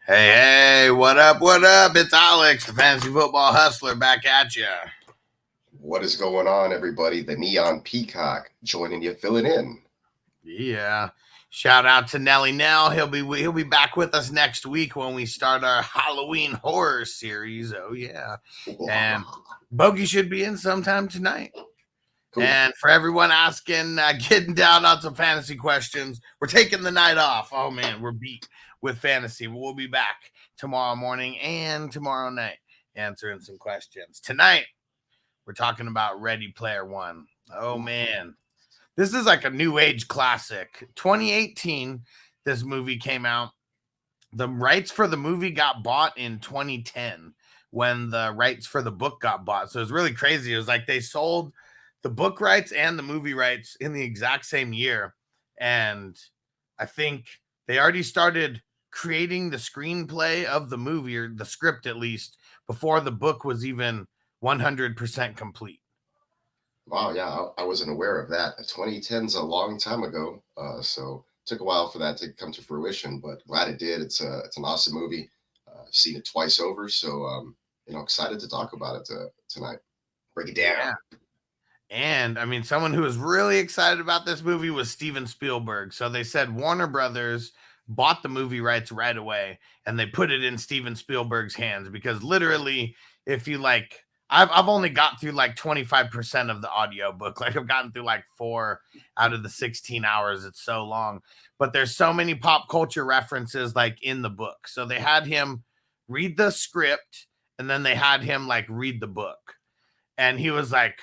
Hey, what up? What up? It's Alex, the fantasy football hustler, back at you. What is going on, everybody? The Neon Peacock joining you, filling in. Yeah. Shout out to Nelly Nell. He'll be back with us next week when we start our Halloween horror series. Oh yeah. And Bogey should be in sometime tonight. Cool. And for everyone asking, getting down on some fantasy questions, we're taking the night off. Oh man, we're beat with fantasy. We'll be back tomorrow morning and tomorrow night answering some questions. Tonight, we're talking about Ready Player One. Oh man, this is like a new age classic. 2018, this movie came out. The rights for the movie got bought in 2010 when the rights for the book got bought. So it was really crazy. It was like they sold the book rights and the movie rights in the exact same year. And I think they already started creating the screenplay of the movie, or the script at least, before the book was even 100% complete. Wow, yeah, I wasn't aware of that. 2010's a long time ago, so took a while for that to come to fruition, but glad it did. It's an awesome movie. I've seen it twice over, so excited to talk about it tonight. Break it down. Yeah. And I mean, someone who was really excited about this movie was Steven Spielberg. So they said Warner Brothers bought the movie rights right away and they put it in Steven Spielberg's hands because literally, if you like, I've only got through like 25% of the audio book. Like I've gotten through like 4 out of the 16 hours. It's so long, but there's so many pop culture references like in the book. So they had him read the script and then they had him like read the book, and he was like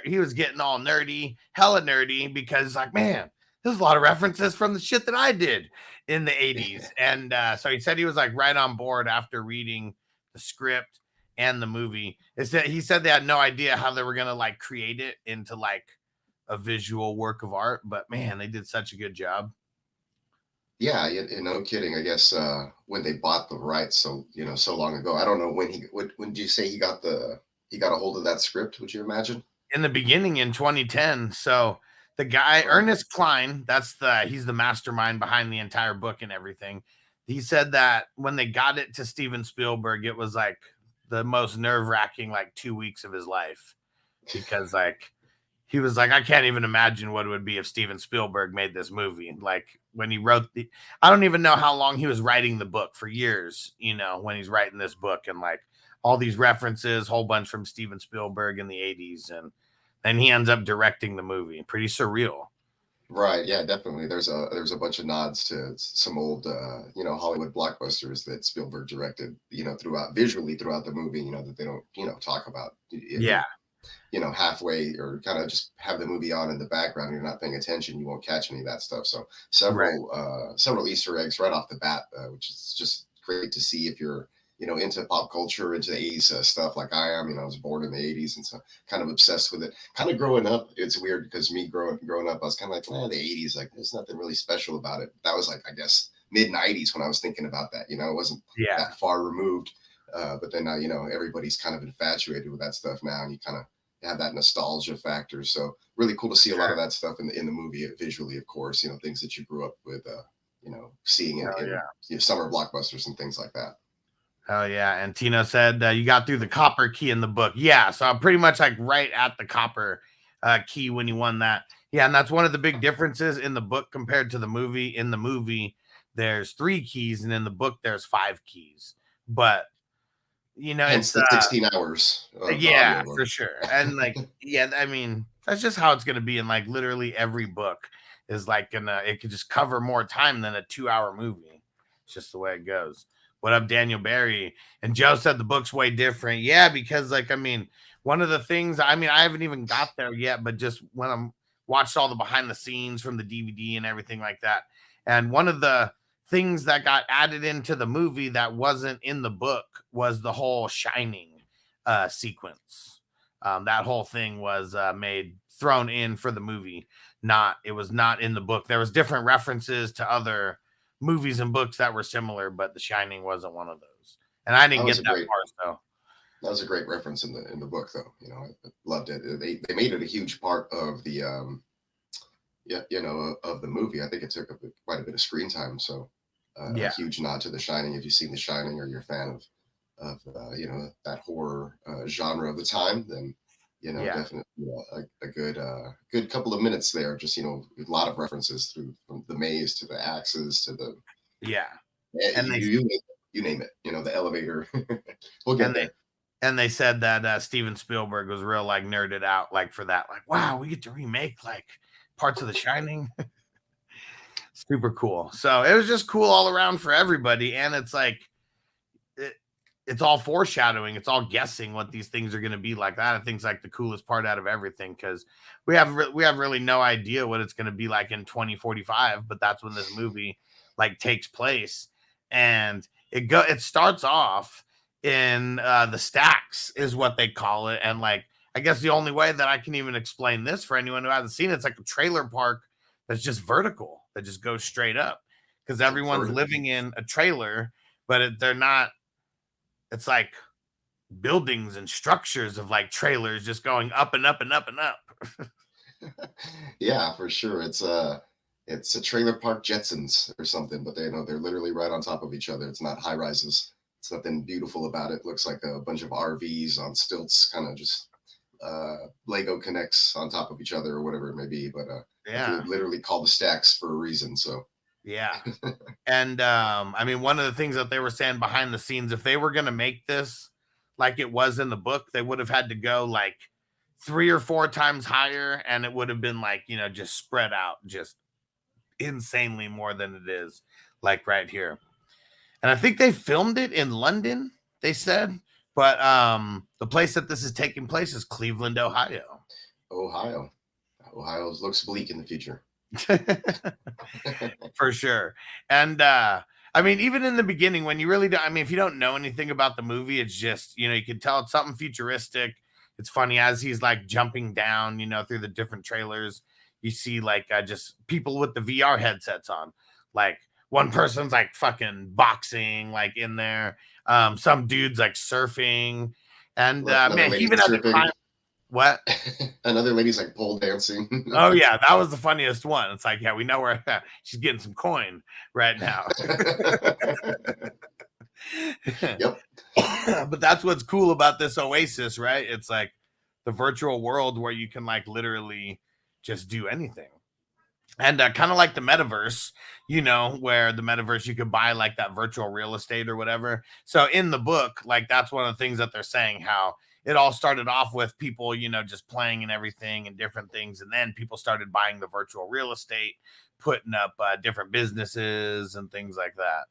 he was getting all nerdy, hella nerdy, because like, man, there's a lot of references from the shit that I did in the 80s. And so he said he was like right on board after reading the script and the movie. He said they had no idea how they were gonna like create it into like a visual work of art, but man, they did such a good job. Yeah, no kidding. I guess when they bought the rights, so long ago. I don't know when did you say he got a hold of that script? Would you imagine? In the beginning in 2010. So the guy Wow. Ernest Cline, he's the mastermind behind the entire book and everything. He said that when they got it to Steven Spielberg, it was like the most nerve-wracking like 2 weeks of his life, because like he was like, I can't even imagine what it would be if Steven Spielberg made this movie. Like when he wrote I don't even know how long he was writing the book, for years, when he's writing this book, and like all these references, whole bunch from Steven Spielberg in the 80s. And then he ends up directing the movie. Pretty surreal. Right. Yeah, definitely. There's a bunch of nods to some old Hollywood blockbusters that Spielberg directed, throughout the movie, that they don't, talk about. If Yeah. you're, halfway or kind of just have the movie on in the background, you're not paying attention, you won't catch any of that stuff. So Right. several Easter eggs right off the bat, which is just great to see if you're into pop culture, into the 80s stuff like I am. I was born in the 80s, and so kind of obsessed with it. Kind of growing up, it's weird because me growing up, I was kind of like, the 80s, like there's nothing really special about it. That was like, I guess, mid 90s when I was thinking about that. It wasn't Yeah. that far removed. But then now, everybody's kind of infatuated with that stuff now, and you kind of have that nostalgia factor. So really cool to see a lot of Sure. that stuff in the movie visually, of course, things that you grew up with, seeing in, Hell in yeah. summer blockbusters and things like that. Hell yeah. And Tino said you got through the copper key in the book. Yeah. So I'm pretty much like right at the copper key when you won that. Yeah. And that's one of the big differences in the book compared to the movie. In the movie, there's 3 keys, and in the book, there's 5 keys. But, Hence it's, the 16 hours of yeah, audiobook. for sure. And like, yeah, I mean, that's just how it's going to be in like literally every book, is like it could just cover more time than a 2-hour movie. It's just the way it goes. What up, Daniel Barry? And Joe said the book's way different. Yeah, because like, I mean, one of the things, I mean, I haven't even got there yet, but just when I'm watched all the behind the scenes from the DVD and everything like that. And one of the things that got added into the movie that wasn't in the book was the whole Shining sequence. That whole thing was thrown in for the movie. It was not in the book. There was different references to other movies and books that were similar, but The Shining wasn't one of those. And I That didn't was get a that great far, so that was a great reference in the book, though. I loved it. They made it a huge part of the of the movie. I think it took up quite a bit of screen time. So a Yeah. huge nod to The Shining. If you've seen The Shining or you're a fan of you know, that horror genre of the time, then you know, Yeah. definitely, you know, a good good couple of minutes there. Just, you know, a lot of references through, from the maze to the axes to the Yeah. eh, And they you name it. You know, the elevator. We'll get and they there. and they said that Steven Spielberg was real like nerded out like for that. Like, wow, we get to remake like parts of The Shining. Super cool. So it was just cool all around for everybody. And it's like it, it's all foreshadowing. It's all guessing what these things are going to be like. That I think's like the coolest part out of everything, because we have really no idea what it's going to be like in 2045. But that's when this movie like takes place, and it starts off in the stacks is what they call it, and like I guess the only way that I can even explain this for anyone who hasn't seen it's like a trailer park that's just vertical that just goes straight up because everyone's Vertical. living in a trailer, but they're not. It's like buildings and structures of like trailers just going up and up and up and up. Yeah, for sure. It's a trailer park Jetsons or something, but they, you know, they're literally right on top of each other. It's not high rises. It's nothing beautiful about it. Looks like a bunch of RVs on stilts, kind of just Lego connects on top of each other or whatever it may be. But Yeah. literally called the stacks for a reason. So Yeah. And I mean, one of the things that they were saying behind the scenes, if they were going to make this like it was in the book, they would have had to go like 3 or 4 times higher, and it would have been like, you know, just spread out just insanely more than it is like right here. And I think they filmed it in London, they said, but the place that this is taking place is Cleveland, Ohio. Ohio, Ohio looks bleak in the future. For sure. And I mean, even in the beginning, when you really don't, I mean, if you don't know anything about the movie, it's just, you know, you can tell it's something futuristic. It's funny as he's like jumping down, you know, through the different trailers. You see like just people with the VR headsets on. Like one person's like fucking boxing, like in there. Some dude's like surfing. And Another man, he lady even had to stripping. climb. What? Another lady's like pole dancing. Oh yeah, that was the funniest one. It's like, yeah, we know where she's getting some coin right now. Yep. But that's what's cool about this oasis, right? It's like the virtual world where you can like literally just do anything. And kind of like the metaverse, you know, where the metaverse you could buy like that virtual real estate or whatever. So in the book, like that's one of the things that they're saying, how it all started off with people, you know, just playing and everything and different things. And then people started buying the virtual real estate, putting up different businesses and things like that.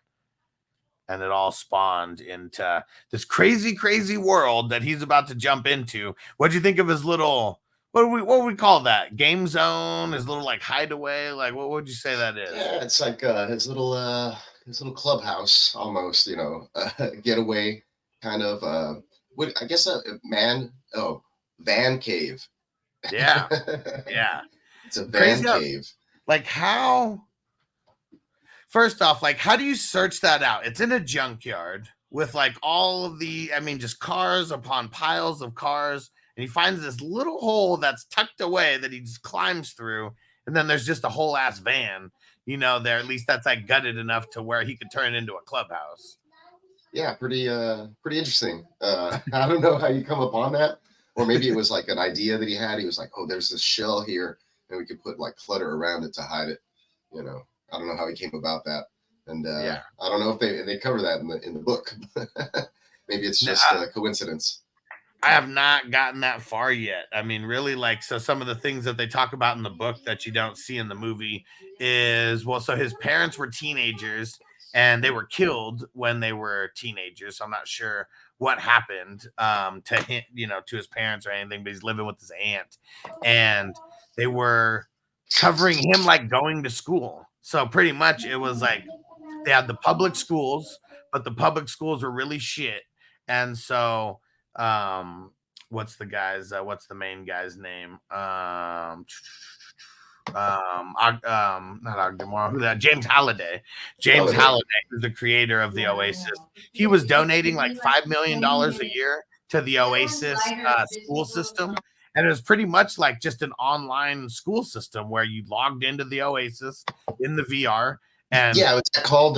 And it all spawned into this crazy, crazy world that he's about to jump into. What'd you think of his little, what would we call that? Game zone, his little like hideaway? Like what would you say that is? Yeah, it's like his little clubhouse almost, you know, getaway kind of what I guess a man van cave. Yeah. Yeah. It's a van Crazy how, cave. like how first off, like how do you search that out? It's in a junkyard with like all of the, I mean, just cars upon piles of cars. And he finds this little hole that's tucked away that he just climbs through. And then there's just a whole ass van, you know, there, at least that's like gutted enough to where he could turn it into a clubhouse. Yeah, pretty interesting. I don't know how you come upon that. Or maybe it was like an idea that he had. He was like, oh, there's this shell here, and we could put like clutter around it to hide it. You know, I don't know how he came about that. And Yeah. I don't know if they cover that in the book. Maybe it's just a coincidence. I have not gotten that far yet. I mean, really, like, so some of the things that they talk about in the book that you don't see in the movie is, well, so his parents were teenagers and they were killed when they were teenagers. So I'm not sure what happened to him, you know, to his parents or anything, but he's living with his aunt and they were covering him like going to school. So pretty much it was like they had the public schools, but the public schools were really shit. And so what's the main guy's name? Not Ogden, who that? James Halliday. James Halliday, who's the creator of the Oasis. He was donating like $5 million a year to the Oasis school system. And it was pretty much like just an online school system where you logged into the Oasis in the VR And yeah, what's it called?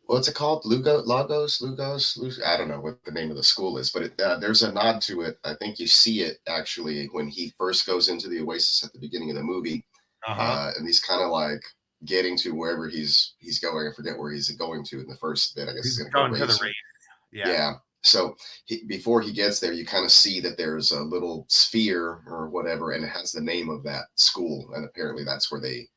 What's it called? Lugos. I don't know what the name of the school is, but there's a nod to it. I think you see it actually when he first goes into the Oasis at the beginning of the movie, and he's kind of like getting to wherever he's going. I forget where he's going to in the first bit. I guess he's he's going going to to the go race. yeah. So before he gets there, you kind of see that there's a little sphere or whatever, and it has the name of that school, and apparently that's where they,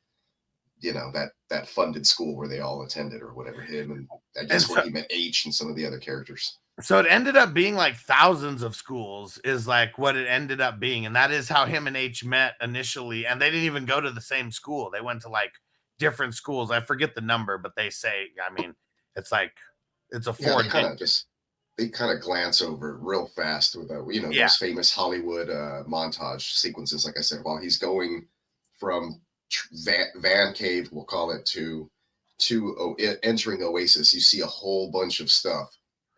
that funded school where they all attended or whatever. Him and I guess where he met Aech and some of the other characters. So it ended up being like thousands of schools is like what it ended up being, and that is how him and Aech met initially. And they didn't even go to the same school; they went to like different schools. I forget the number, but they say, I mean, it's like it's a four. They kind of glance over it real fast with those famous Hollywood montage sequences. Like I said, while he's going from Van Cave, we'll call it, to entering Oasis, you see a whole bunch of stuff,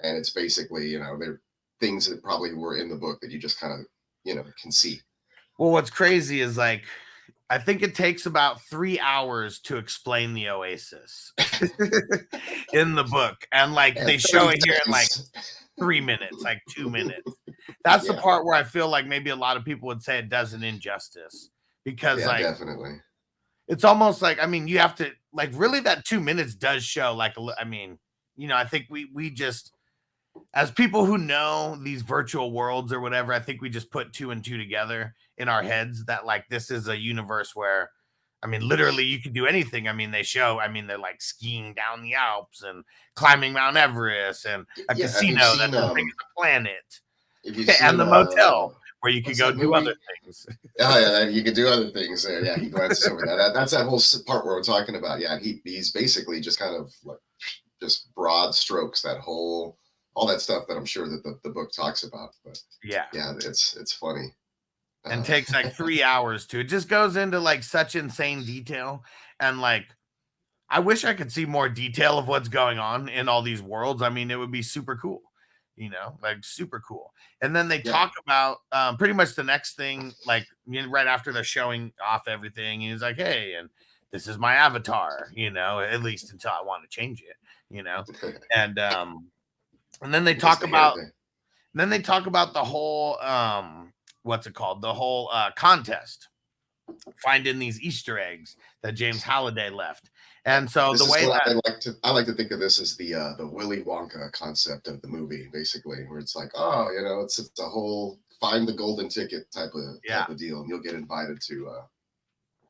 and it's basically they're things that probably were in the book that you just kind of can see. Well, what's crazy is like I think it takes about 3 hours to explain the Oasis in the book, and like they show it here in like 3 minutes, like 2 minutes. That's the part where I feel like maybe a lot of people would say it does an injustice, because like definitely. It's almost like, I mean, you have to like really that 2 minutes does show like, I mean, I think we just, as people who know these virtual worlds or whatever, I think we just put 2 and 2 together in our heads that like this is a universe where, I mean, literally you can do anything. I mean, they're like skiing down the Alps and climbing Mount Everest and a casino that's as big as a planet, and the motel where you could go do other things. Oh yeah, you could do other things there. Yeah, he glances over that. That's that whole part where we're talking about. Yeah, he's basically just kind of like just broad strokes all that stuff that I'm sure that the book talks about. But yeah, it's funny. And takes like 3 hours to. It just goes into like such insane detail, and like I wish I could see more detail of what's going on in all these worlds. I mean, it would be super cool, like super cool. And then they talk about pretty much the next thing, like right after they're showing off everything. He's like, "Hey, and this is my avatar," at least until I want to change it, and then they talk about. Then they talk about the whole what's it called? The whole contest, finding these Easter eggs that James Halliday left. And so this the way that I like to think of this as the Willy Wonka concept of the movie, basically, where it's like, it's a whole find the golden ticket type of deal, and you'll get invited to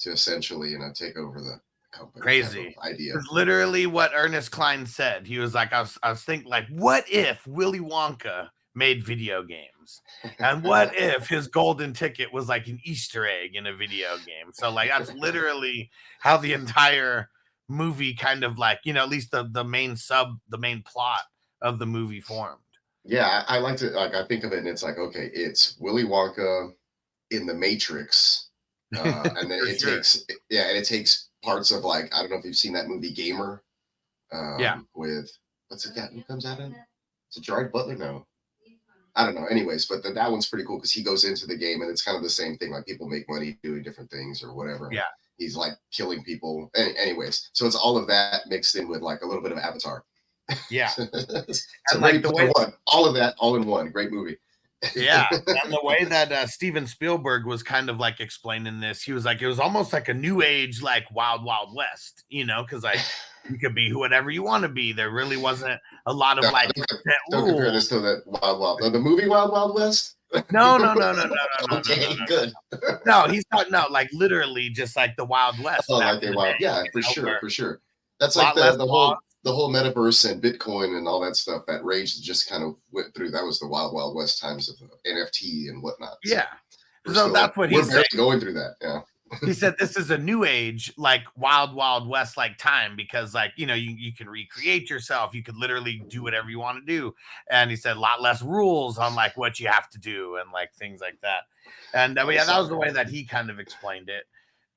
essentially take over the company. Crazy idea. It's literally what Ernest Cline said. He was like, I was thinking, like, what if Willy Wonka made video games, and what if his golden ticket was like an Easter egg in a video game? So like that's literally how the entire movie kind of like, at least the main plot of the movie formed. Yeah, I like to I think of it and it's like, okay, it's Willy Wonka in the Matrix, and then it takes parts of, like, I don't know if you've seen that movie Gamer, with what's it got? Who comes out of it? Is it Gerard Butler? No, I don't know. Anyways, but that one's pretty cool because he goes into the game and it's kind of the same thing. Like people make money doing different things or whatever. Yeah. He's like killing people. Anyways, so it's all of that mixed in with like a little bit of Avatar. Yeah. So and like the way all of that all in one. Great movie. Yeah. And the way that Steven Spielberg was kind of like explaining this, he was like, it was almost like a new age, like Wild Wild West, because like you could be whatever you want to be. There really wasn't a lot of like don't compare this to that the movie Wild Wild West. No. Okay, good. No, he's not. No, like literally just like the Wild West. Oh, like the Wild, yeah, for sure. That's like the whole metaverse and Bitcoin and all that stuff. That rage just kind of went through. That was the Wild Wild West times of NFT and whatnot. Yeah, so that's what he said. Going through that. Yeah. He said this is a new age, like Wild Wild West like time, because like you can recreate yourself, you could literally do whatever you want to do, and he said a lot less rules on like what you have to do and like things like that. And that was the way that he kind of explained it.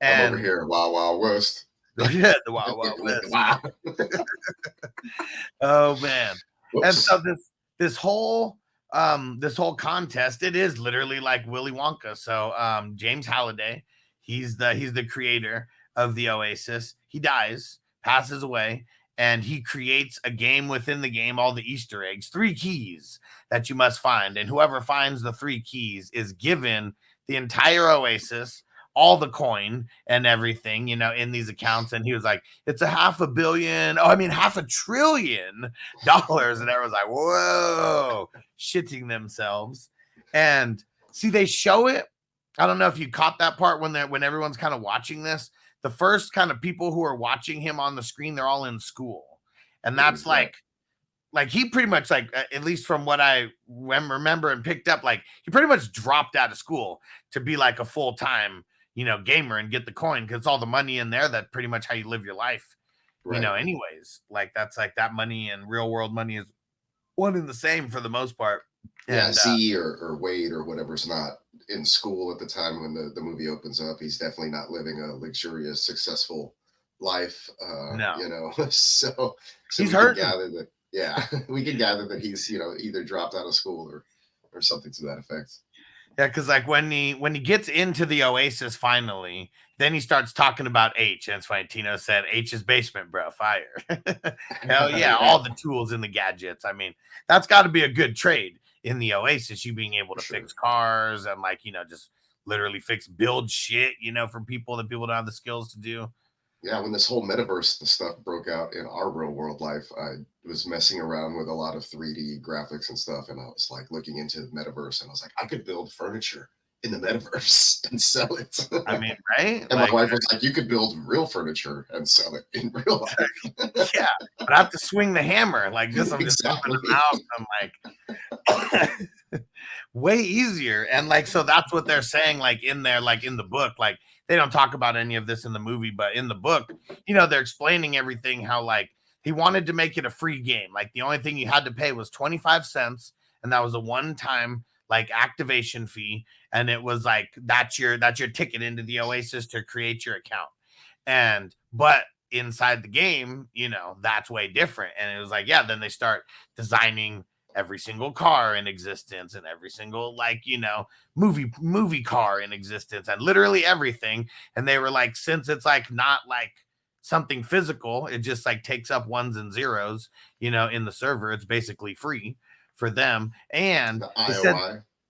And I'm over here, Wild Wild West. Yeah, the Wild Wild West. Wow. Oh man. Whoops. And so this whole contest, it is literally like Willy Wonka. So James Halliday, he's the creator. of the Oasis. He dies, passes away, and he creates a game within the game, all the Easter eggs, 3 keys that you must find. And whoever finds the 3 keys is given the entire Oasis, all the coin and everything, in these accounts. And he was like, it's a $500 million, $500 billion. And everyone's like, whoa, shitting themselves. And see, they show it. I don't know if you caught that part when everyone's kind of watching this. The first kind of people who are watching him on the screen, they're all in school. And that's like he pretty much, like, at least from what I remember and picked up, like he pretty much dropped out of school to be like a full-time, gamer and get the coin, because it's all the money in there. That's pretty much how you live your life, anyways. Like that's like that money and real world money is one and the same for the most part. Yeah, Z or Waithe or whatever's not in school at the time when the movie opens up. He's definitely not living a luxurious, successful life. No. So he's hurt. We can gather that he's either dropped out of school or something to that effect. Yeah, because like when he gets into the Oasis finally, then he starts talking about Aech. And it's funny, Tino said, Aech's basement, bro, fire. Hell yeah, all the tools and the gadgets. I mean, that's got to be a good trade in the Oasis, you being able to fix cars and like, just literally build shit, for people that people don't have the skills to do. Yeah, when this whole metaverse stuff broke out in our real world life, I was messing around with a lot of 3D graphics and stuff, and I was like looking into the metaverse, and I was like, I could build furniture in the metaverse and sell it. I mean, right? And my wife was like, you could build real furniture and sell it in real life. Yeah, but I have to swing the hammer like this. I'm just up in the house. I'm like, way easier. And like, so that's what they're saying, like in there, like in the book, like they don't talk about any of this in the movie, but in the book, they're explaining everything, how like he wanted to make it a free game. Like the only thing you had to pay was 25 cents. And that was a one-time like activation fee. And it was like, that's your ticket into the Oasis to create your account. But inside the game, that's way different. And it was like, yeah, then they start designing every single car in existence and every single like, movie car in existence and literally everything. And they were like, since it's like not like something physical, it just like takes up ones and zeros, in the server, it's basically free for them. And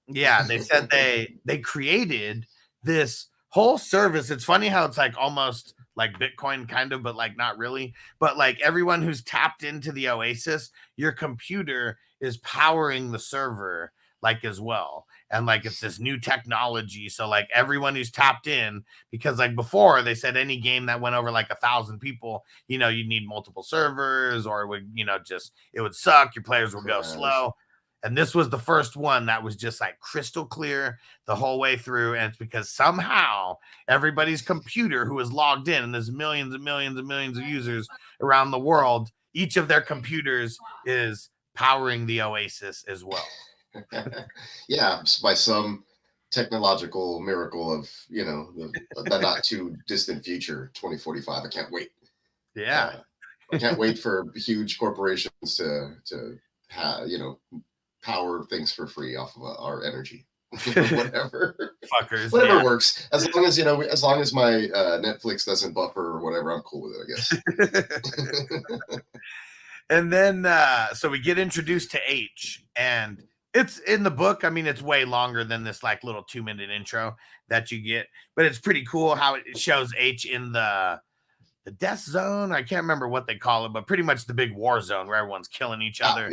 they said they created this whole service. It's funny how it's like almost like Bitcoin kind of, but like not really. But like everyone who's tapped into the Oasis, your computer is powering the server like as well. And like it's this new technology. So like everyone who's tapped in, because like before they said any game that went over like 1,000 people, you'd need multiple servers, or it would, it would suck. Your players would go slow. And this was the first one that was just like crystal clear the whole way through. And it's because somehow everybody's computer who is logged in, and there's millions and millions and millions of users around the world, each of their computers is powering the Oasis as well. Yeah, by some technological miracle of, the not too distant future, 2045. I can't wait. Yeah. I can't wait for huge corporations to power things for free off of our energy. Whatever works, as long as my Netflix doesn't buffer or whatever, I'm cool with it, I guess. And then so we get introduced to Aech, and it's in the book. I mean, it's way longer than this like little 2-minute intro that you get, but it's pretty cool how it shows Aech in the death zone. I can't remember what they call it, but pretty much the big war zone where everyone's killing each other.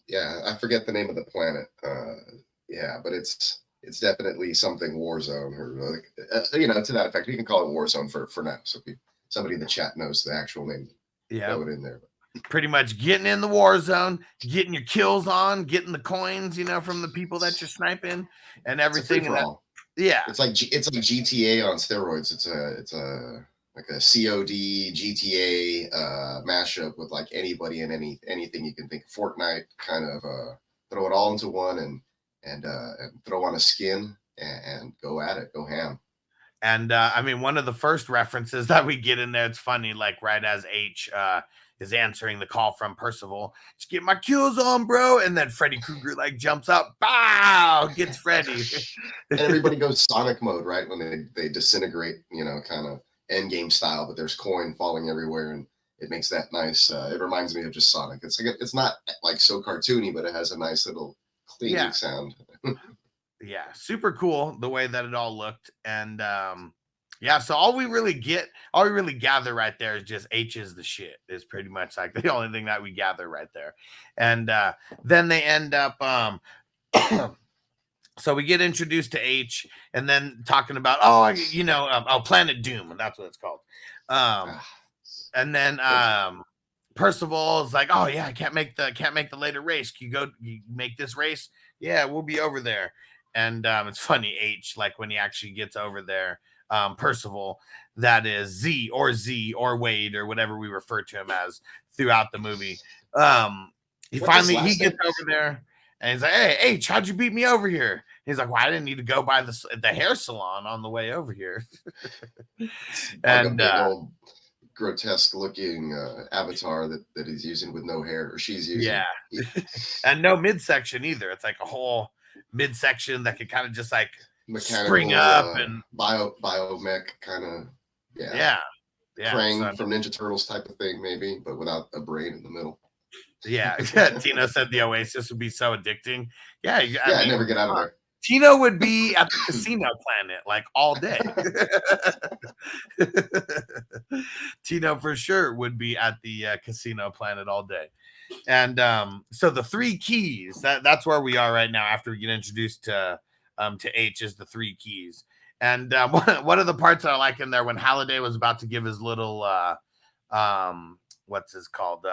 Yeah, I forget the name of the planet. But it's definitely something war zone, or like, to that effect. We can call it war zone for now. So somebody in the chat knows the actual name. Yeah, throw it in there. Pretty much getting in the war zone, getting your kills on, getting the coins, from the people that you're sniping and everything. It's like GTA on steroids. It's a like a COD GTA mashup with like anybody and anything you can think. Fortnite kind of throw it all into one and throw on a skin and go at it, go ham. And I mean, one of the first references that we get in there, it's funny, like right as Aech is answering the call from Parzival, just get my kills on, bro. And then Freddy Krueger like jumps up, bow, gets Freddy. And everybody goes Sonic mode, right? When they disintegrate, kind of Endgame style, but there's coin falling everywhere, and it makes that nice. It reminds me of just Sonic. It's like it's not like so cartoony, but it has a nice little cleaning sound. Yeah, super cool the way that it all looked. And yeah, so all we really gather right there is just H is the shit, is pretty much like the only thing that we gather right there. And then they end up so we get introduced to H, and then talking about Planet Doom, that's what it's called. And then Percival is like, oh yeah, I can't make the later race. Can you make this race? Yeah, we'll be over there. And it's funny, H, like when he actually gets over there, Percival, that is Z or Wade or whatever we refer to him as throughout the movie. He gets over there and he's like, hey, H, how'd you beat me over here? He's like, well, I didn't need to go by the hair salon on the way over here. And a big old grotesque looking avatar that he's using with no hair, or she's using. Yeah. And no midsection either. It's like a whole midsection that could kind of just like mechanical, spring up and biomech kind of. Yeah. Krang from Ninja Turtles type of thing, maybe, but without a brain in the middle. Yeah. Tino said the Oasis would be so addicting. Yeah. I never get out of there. Tino would be at the casino planet like all day. Tino for sure would be at the casino planet all day. And so the three keys, that's where we are right now after we get introduced to H, is the three keys. And one of the parts that I like in there, when Halliday was about to give his little what's this called?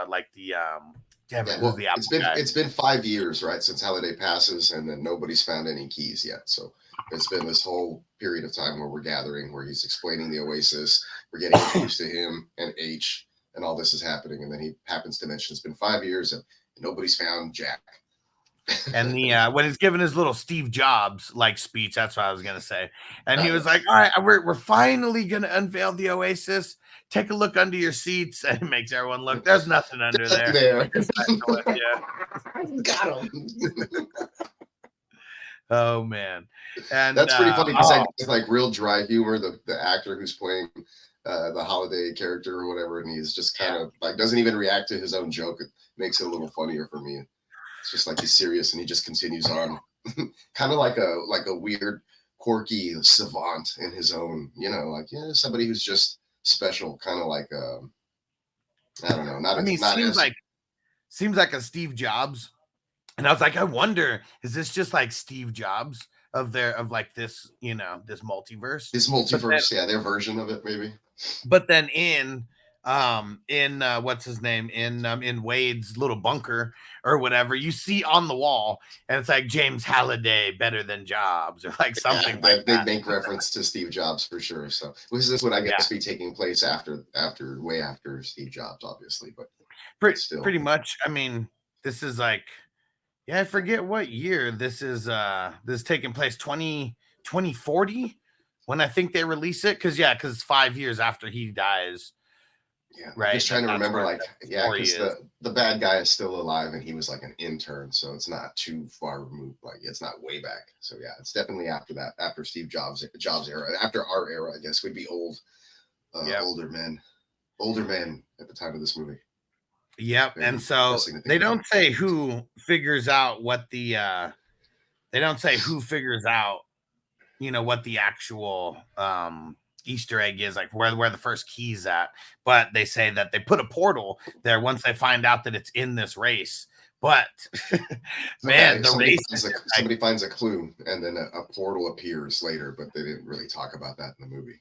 It's been 5 years, right, since Halliday passes, and then nobody's found any keys yet. So it's been this whole period of time where we're gathering, where he's explaining the Oasis, we're getting introduced to him and H, and all this is happening. And then he happens to mention it's been 5 years and nobody's found Jack. And the when he's giving his little Steve Jobs like speech, that's what I was gonna say. And he was like, all right, we're finally gonna unveil the Oasis. Take a look under your seats, and it makes everyone look. There's nothing under there. Got him. Oh man. And that's pretty funny because it's like real dry humor. The actor who's playing the Halliday character or whatever, and he's just kind of like doesn't even react to his own joke. It makes it a little funnier for me. It's just like he's serious and he just continues on, kind of like a weird, quirky savant in his own, somebody who's just special, kind of like I don't know. Seems like a Steve Jobs, and I was like, I wonder, is this just like Steve Jobs of this, this multiverse? This multiverse, their version of it, maybe. But then in what's his name, in Wade's little bunker or whatever, you see on the wall, and it's like James Halliday better than Jobs, or like something like that. They make reference to Steve Jobs for sure. So this would, I guess, be taking place way after Steve Jobs, obviously, but pretty much. I mean, this is like, I forget what year this is. This is taking place 2040 when I think they release it, because it's 5 years after he dies. Yeah, right. I'm just trying to remember, because the bad guy is still alive and he was like an intern, so it's not too far removed. Like, it's not way back. So it's definitely after that, after Steve Jobs era, after our era. I guess we'd be older men at the time of this movie. Yep. And so they don't say who figures out what the what the actual Easter egg is, like where the first key's at, but they say that they put a portal there once they find out that it's in this race. But man, somebody finds a clue, and then a portal appears later, but they didn't really talk about that in the movie.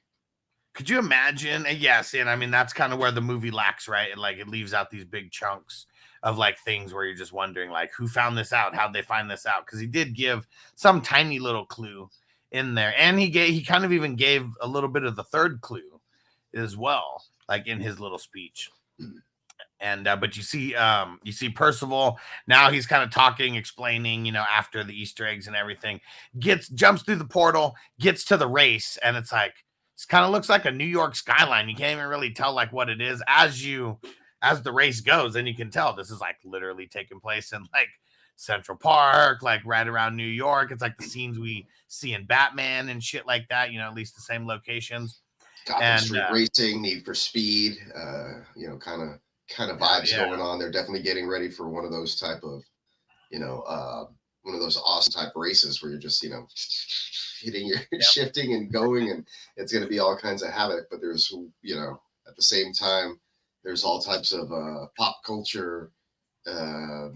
Could you imagine? Yes, and I mean that's kind of where the movie lacks, right? Like it leaves out these big chunks of like things where you're just wondering like who found this out, how'd they find this out? Because he did give some tiny little clue in there, and he kind of even gave a little bit of the third clue as well, like in his little speech. And but you see Percival now, he's kind of talking, explaining, after the Easter eggs and everything, jumps through the portal, gets to the race, and it's like it kind of looks like a New York skyline. You can't even really tell like what it is as the race goes, and you can tell this is like literally taking place in like Central Park, like right around New York. It's like the scenes we see in Batman and shit like that, at least the same locations. Gotham And Street Racing, Need for Speed, you know, kind of vibes yeah, going on. They're definitely getting ready for one of those type of, you know, one of those awesome type races where you're just, you know, hitting your shifting and going, and it's going to be all kinds of havoc. But there's, you know, at the same time, there's all types of pop culture, uh,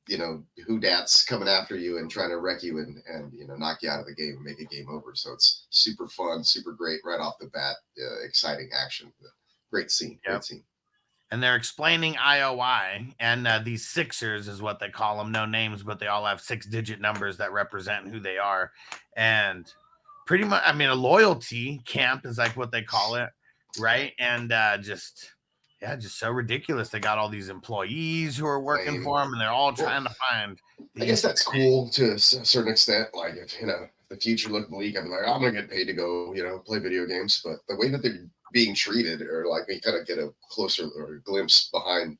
you know, whodats coming after you and trying to wreck you and you know, knock you out of the game and make a game over. So it's super fun, super great right off the bat, exciting action, great scene, yep. great scene. And they're explaining IOI, and these sixers is what they call them. No names, but they all have 6-digit numbers that represent who they are. And pretty much, I mean, a loyalty camp is like what they call it, right? And just so ridiculous. They got all these employees who are working for them, and they're all trying to find. I guess that's cool to a certain extent. Like, if you know, if the future looked bleak, I'm like, I'm gonna get paid to go, you know, play video games. But the way that they're being treated, or like we kind of get a closer or a glimpse behind,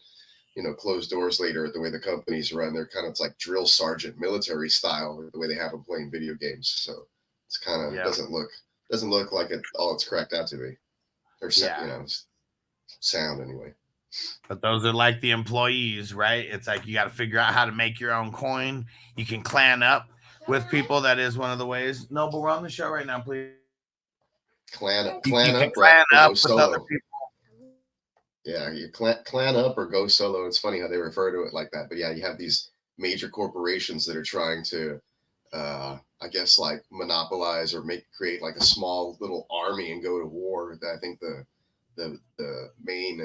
you know, closed doors later at the way the companies run. They're kind of, it's like drill sergeant military style, the way they have them playing video games. So it's kind of doesn't look like it all it's cracked out to be, or you know, sound anyway. But those are like the employees, right? It's like you got to figure out how to make your own coin. You can clan up with people. That is one of the ways. No, but we're on the show right now, please. Clan up, clan up with other people. Yeah, you clan up or go solo. It's funny how they refer to it like that. But yeah, you have these major corporations that are trying to, I guess, like monopolize or create like a small little army and go to war. I think the main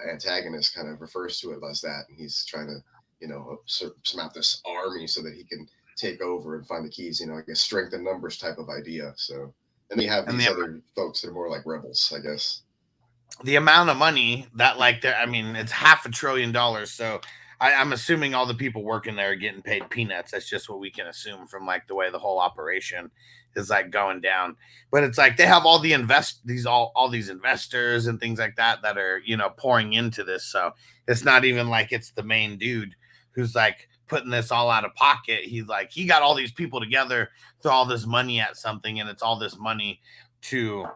antagonist kind of refers to it as that, and he's trying to, you know, surmount this army so that he can take over and find the keys. You know, like a strength in numbers type of idea. So, and you have these other folks that are more like rebels, I guess. The amount of money that, like, I mean, it's $500 billion. So I'm assuming all the people working there are getting paid peanuts. That's just what we can assume from like the way the whole operation is like going down. But it's like they have all the all these investors and things like that that are, you know, pouring into this. So it's not even like it's the main dude who's like putting this all out of pocket. He's like, he got all these people together, throw all this money at something, and it's all this money to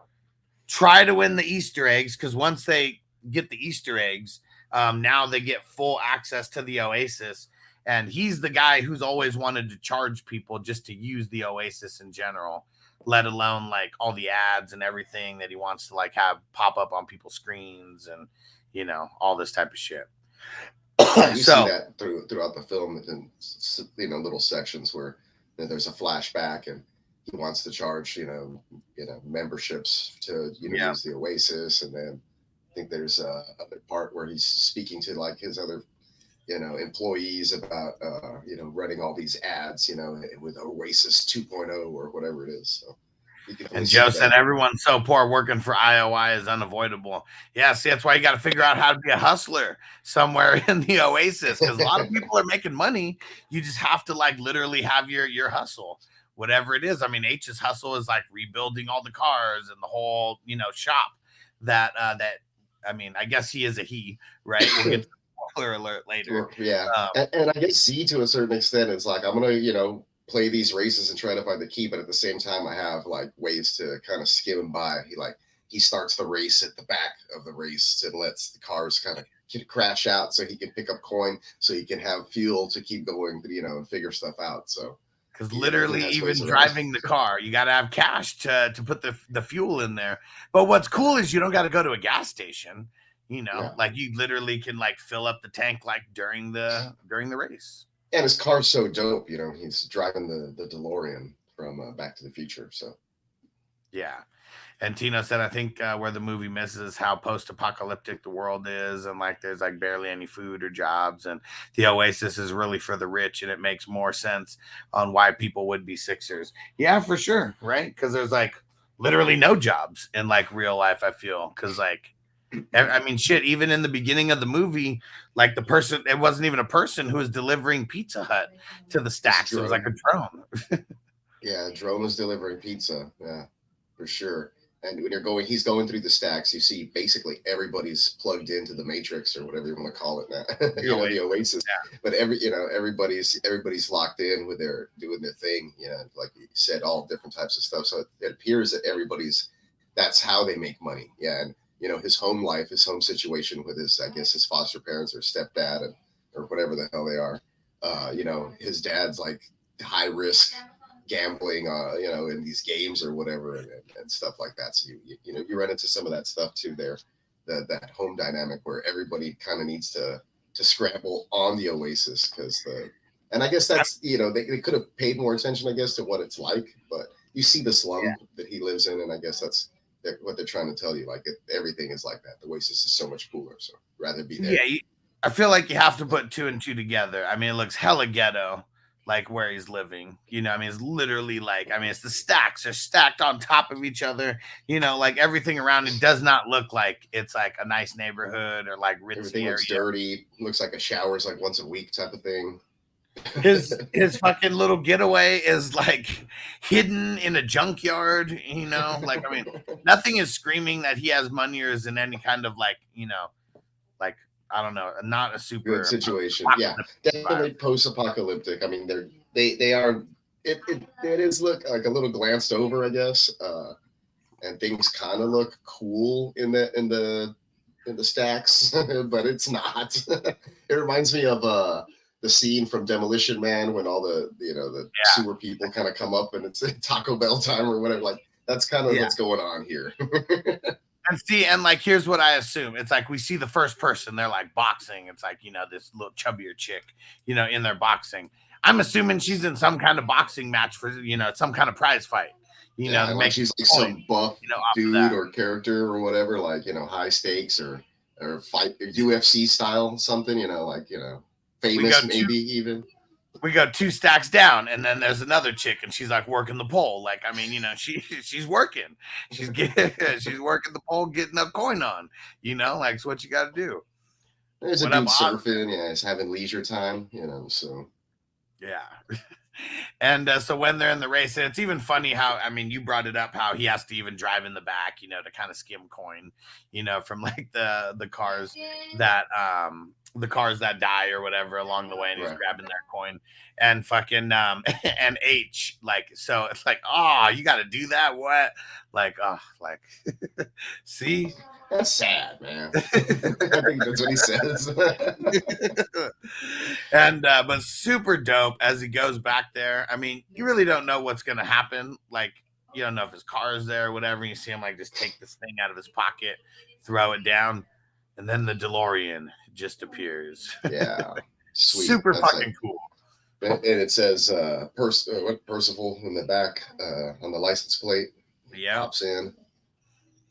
try to win the Easter eggs, because once they get the Easter eggs, now they get full access to the Oasis. And he's the guy who's always wanted to charge people just to use the Oasis in general, let alone like all the ads and everything that he wants to like have pop up on people's screens and, you know, all this type of shit. You see that throughout the film, in, you know, little sections where, you know, there's a flashback and he wants to charge, you know, memberships to, you know, use the Oasis. And then I think there's a other part where he's speaking to like his other, you know, employees about, you know, running all these ads, you know, with Oasis 2.0 or whatever it is. So and Joe said everyone's so poor, working for IOI is unavoidable. Yeah, see, that's why you got to figure out how to be a hustler somewhere in the Oasis, because a lot of people are making money. You just have to like literally have your hustle, whatever it is. I mean, H's hustle is like rebuilding all the cars and the whole, you know, shop that I mean, I guess he is a he, right? We'll get to the spoiler alert later. Yeah. And I guess Z, to a certain extent, is like, I'm gonna, you know, play these races and try to find the key, but at the same time I have like ways to kind of skim by. He starts the race at the back of the race and lets the cars kind of crash out so he can pick up coin, so he can have fuel to keep going, you know, and figure stuff out. So because literally even driving the car, you got to have cash to put the fuel in there. But what's cool is you don't got to go to a gas station, you know, like you literally can like fill up the tank like during the race. And his car's so dope, you know, he's driving the DeLorean from Back to the Future. So, yeah. And Tino said, I think where the movie misses how post-apocalyptic the world is, and like there's like barely any food or jobs, and the Oasis is really for the rich, and it makes more sense on why people would be Sixers. Yeah, for sure, right? Because there's like literally no jobs in like real life, I feel, because like, I mean, shit, even in the beginning of the movie, like the person, it wasn't even a person who was delivering Pizza Hut to the stacks. It was like a drone. Yeah, a drone was delivering pizza. Yeah, for sure. And when he's going through the stacks, you see basically everybody's plugged into the Matrix or whatever you want to call it now. You know, the Oasis. Yeah. But everybody's locked in with doing their thing. You know, like you said, all different types of stuff. So it appears that everybody's that's how they make money. Yeah, and his home life, his home situation with his, I guess, his foster parents or stepdad or whatever the hell they are. His dad's like high risk gambling, in these games or whatever, and stuff like that. So you run into some of that stuff too there, that home dynamic where everybody kind of needs to scramble on the Oasis and I guess that's they could have paid more attention, I guess, to what it's like, but you see the slum that he lives in, and I guess that's what they're trying to tell you. Like everything is like that. The Oasis is so much cooler, so rather be there. Yeah, I feel like you have to put two and two together. I mean, it looks hella ghetto, like where he's living. I mean, it's literally like, I mean, it's the stacks are stacked on top of each other. Like everything around it does not look like it's like a nice neighborhood or like ritzy everything area. Looks dirty. Looks like a shower's like once a week type of thing. His fucking little getaway is like hidden in a junkyard. Like, I mean, nothing is screaming that he has money or is in any kind of like, like, I don't know, not a super good situation. Yeah, definitely post-apocalyptic. I mean, they are. It is look like a little glanced over, I guess, and things kind of look cool in the stacks, but it's not. It reminds me of the scene from Demolition Man when all the sewer people kind of come up and it's Taco Bell time or whatever. Like that's kind of what's going on here. And see, and like, here's what I assume. It's like we see the first person, they're like boxing. It's like, this little chubbier chick, in their boxing. I'm assuming she's in some kind of boxing match for, some kind of prize fight. Like she's like some buff dude or character or whatever, like, high stakes or fight UFC style something, famous maybe even. We go two stacks down, and then there's another chick, and she's like working the pole. Like, I mean, she's working. She's working the pole, getting a coin on. Like it's what you got to do. There's a dude surfing, he's having leisure time, so. Yeah. And so when they're in the race, and it's even funny how, I mean, you brought it up, how he has to even drive in the back, to kind of skim coin, from like the cars that die or whatever along the way, and he's grabbing their coin and fucking and Aech, like, so it's like, oh, you got to do that, what, like, oh, like, see, that's sad, man. I think that's what he says. And but super dope as he goes back there. I mean, you really don't know what's gonna happen. Like, you don't know if his car is there or whatever. And you see him like just take this thing out of his pocket, throw it down, and then the DeLorean just appears. Yeah, sweet. Super that's fucking cool. And it says Parzival in the back on the license plate. Yeah, pops in,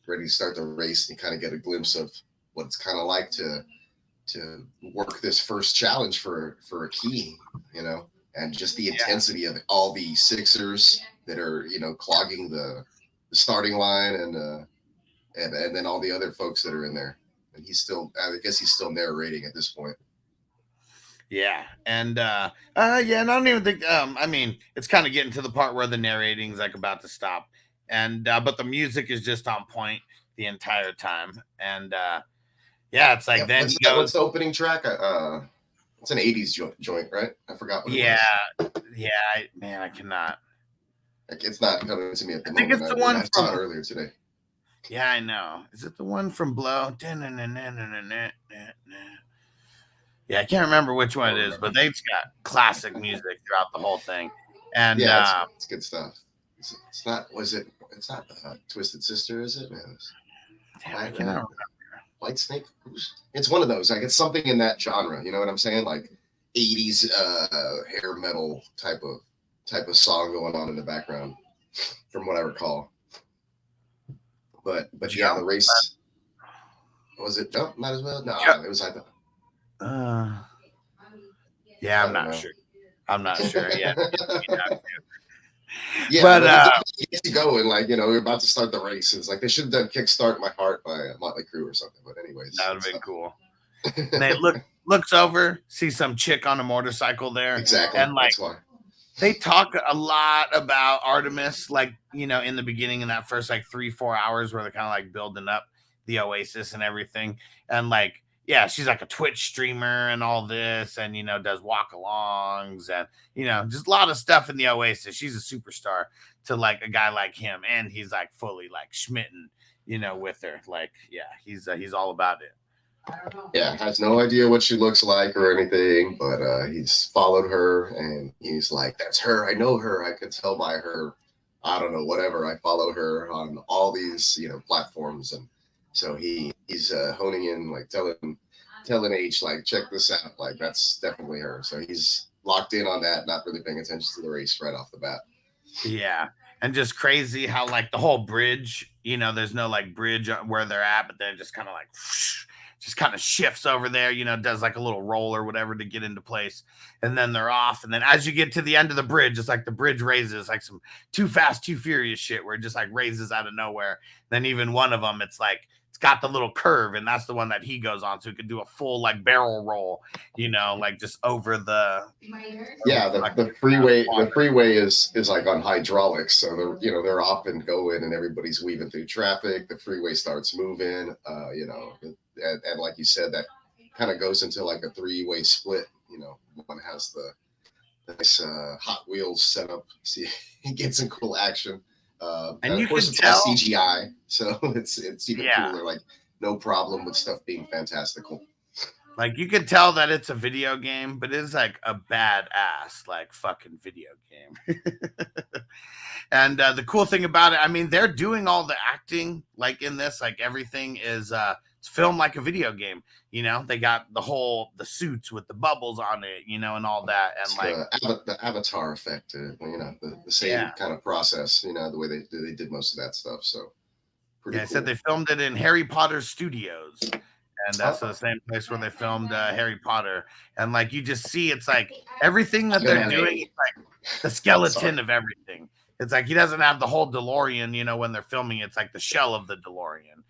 ready to start the race, and you kind of get a glimpse of what it's kind of like to work this first challenge for a key, and just the intensity of all the Sixers that are, clogging the starting line and then all the other folks that are in there. And I guess he's still narrating at this point. Yeah. And and I don't even think I mean, it's kind of getting to the part where the narrating's like about to stop. And but the music is just on point the entire time. And it's like then what's the opening track? It's an 80s joint, right? I forgot what it was. I cannot. Like, it's not coming to me at the moment. I think it's the one I saw it earlier today. Yeah, I know. Is it the one from Blow? Yeah, I can't remember which one it is, but they've got classic music throughout the whole thing. And it's good stuff. It's not Twisted Sister, is it? Damn, I cannot remember. White Snake? It's one of those. Like, it's something in that genre. You know what I'm saying? Like 80s hair metal type of song going on in the background, from what I recall. But yeah, the race was it Jump? Might as well. No, it was like I'm not sure. I'm not sure. Yeah. Yeah, but it gets you going, like, we're about to start the race. It's like they should have done Kickstart My Heart by Motley Crue or something. But anyways, that would have been cool. And they looks over, sees some chick on a motorcycle there. Exactly. And like, that's why. They talk a lot about Artemis, like, in the beginning, in that first like 3-4 hours where they're kind of like building up the Oasis and everything. And like, yeah, she's like a Twitch streamer and all this, and does walk-alongs and just a lot of stuff in the Oasis. She's a superstar to like a guy like him, and he's like fully like schmitten, with her. Like, yeah, he's all about it. Yeah, has no idea what she looks like or anything, but he's followed her and he's like, that's her. I know her. I could tell by her. I don't know, whatever. I follow her on all these, platforms. And so he's honing in, like telling Aech, like, check this out. Like, that's definitely her. So he's locked in on that, not really paying attention to the race right off the bat. Yeah. And just crazy how like the whole bridge, there's no like bridge where they're at, but then it just kind of like just kind of shifts over there, does like a little roll or whatever to get into place. And then they're off. And then as you get to the end of the bridge, it's like the bridge raises like some Too Fast, Too Furious shit where it just like raises out of nowhere. Then even one of them, it's like, it's got the little curve, and that's the one that he goes on. So he could do a full like barrel roll, like just over the. Yeah, the freeway is like on hydraulics. So they're up and going and everybody's weaving through traffic. The freeway starts moving, and like you said, that kind of goes into like a three-way split. One has the nice Hot Wheels setup. See, he gets some cool action. And you of course, can it's tell all CGI, so it's even cooler. Like, no problem with stuff being fantastical. Like, you could tell that it's a video game, but it's like a badass like fucking video game. And the cool thing about it, I mean, they're doing all the acting like in this, like everything is it's filmed like a video game. They got the suits with the bubbles on it, and all that, and it's like the Avatar effect, the same kind of process, the way they did most of that stuff. So pretty cool. I said they filmed it in Harry Potter Studios. And that's the same place where they filmed Harry Potter. And like, you just see, it's like everything that they're doing is like the skeleton of everything. It's like he doesn't have the whole DeLorean, when they're filming, it's like the shell of the DeLorean,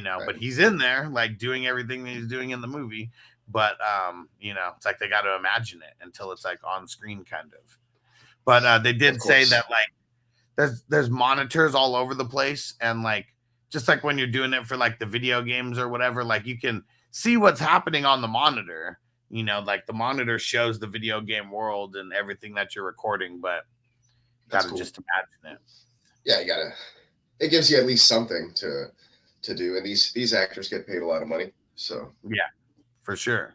right. But he's in there like doing everything that he's doing in the movie. But it's like they got to imagine it until it's like on screen kind of. But they did say that like there's monitors all over the place, and like just like when you're doing it for like the video games or whatever, like you can see what's happening on the monitor, like the monitor shows the video game world and everything that you're recording, but gotta just imagine it. Yeah, it gives you at least something to do. And these actors get paid a lot of money. So yeah, for sure.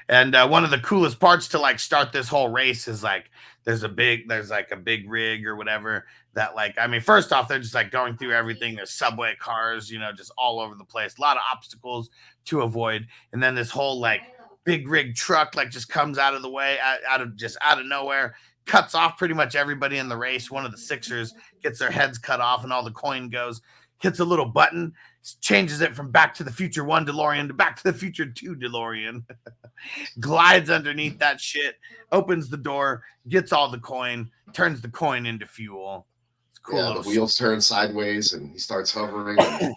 And one of the coolest parts to like start this whole race is like there's like a big rig or whatever that like, I mean, first off, they're just like going through everything. There's subway cars, just all over the place, a lot of obstacles to avoid. And then this whole like big rig truck like just comes out of the way, out of nowhere, cuts off pretty much everybody in the race. One of the Sixers gets their heads cut off and all the coin goes, hits a little button, changes it from Back to the Future 1 DeLorean to Back to the Future 2 DeLorean, glides underneath that shit, opens the door, gets all the coin, turns the coin into fuel. It's cool. Yeah, the wheels turn sideways and he starts hovering and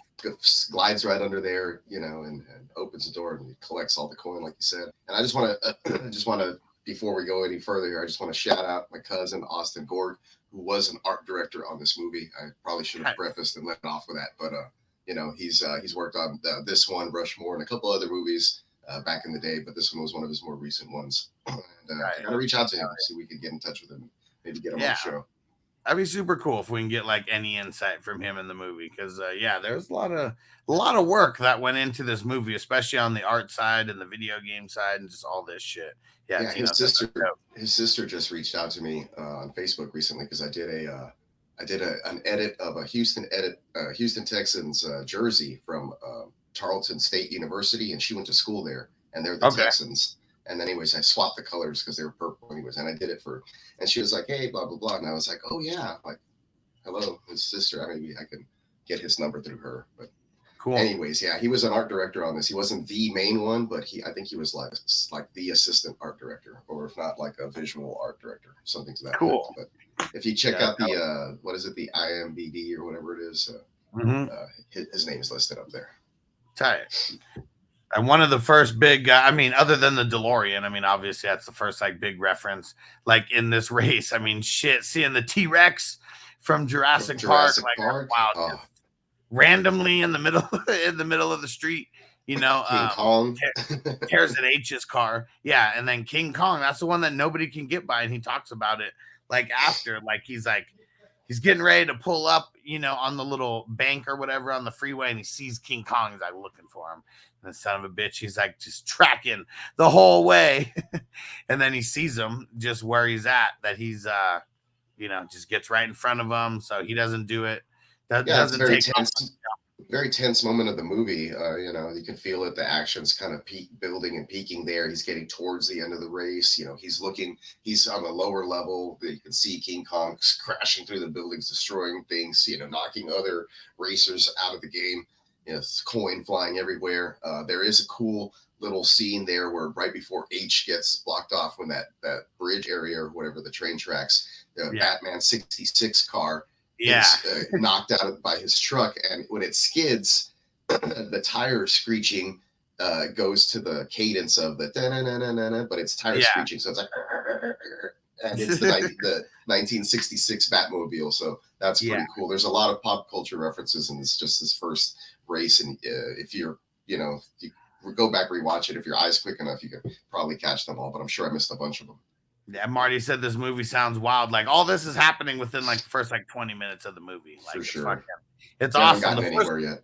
glides right under there, and opens the door and he collects all the coin, like you said. And I just want to, before we go any further here, I just want to shout out my cousin, Austin Gorg, who was an art director on this movie. I probably should have prefaced and left off with that, but he's worked on this one, Rushmore, and a couple other movies back in the day, but this one was one of his more recent ones. And I gotta reach out to him, see if we can get in touch with him, maybe get him on the show. That'd be super cool if we can get like any insight from him in the movie, because there's a lot of work that went into this movie, especially on the art side and the video game side and just all this shit. Yeah, his sister just reached out to me on Facebook recently because I did an edit of a Houston Texans jersey from Tarleton State University, and she went to school there, and they're the Texans. And then anyways, I swapped the colors because they were purple anyways, and I did it and she was like, hey, blah, blah, blah. And I was like, oh yeah, like, hello, his sister. Maybe I can get his number through her. But cool. Anyways, yeah, he was an art director on this. He wasn't the main one, but I think he was like the assistant art director, or if not like a visual art director, something to that. Cool. But if you check out the, what is it? The IMDb or whatever it is, his name is listed up there. Tight. And one of the first big, other than the DeLorean, obviously that's the first like big reference, like in this race. Shit, seeing the T-Rex from Jurassic Park, like wow, randomly in the middle of the street, you know, King Kong tears at H's car. Yeah, and then King Kong, that's the one that nobody can get by, and he talks about it like after, like he's getting ready to pull up, you know, on the little bank or whatever on the freeway, and he sees King Kong. He's like looking for him. And the son of a bitch, he's like just tracking the whole way. And then he sees him just where he's at, that he's you know, just gets right in front of him. So he doesn't do it. That yeah, it's doesn't very take tense. Very tense moment of the movie. You know, you can feel it. The action's kind of building and peaking there. He's getting towards the end of the race. You know, he's on the lower level. You can see King Kong crashing through the buildings, destroying things, you know, knocking other racers out of the game. You know, coin flying everywhere. There is a cool little scene there where right before H gets blocked off, when that bridge area or whatever, the train tracks, the Batman 66 car is knocked out by his truck, and when it skids, the tire screeching goes to the cadence of the da-na-na-na-na, but it's tire screeching, so it's like, and it's the 1966 Batmobile, so that's pretty cool. There's a lot of pop culture references in this first race, and if you're, you know, if you go back rewatch it, if your eyes quick enough, you can probably catch them all, but I'm sure I missed a bunch of them. Yeah, Marty said this movie sounds wild. Like all this is happening within like the first like 20 minutes of the movie. Like for sure. It's awesome. The anywhere yet.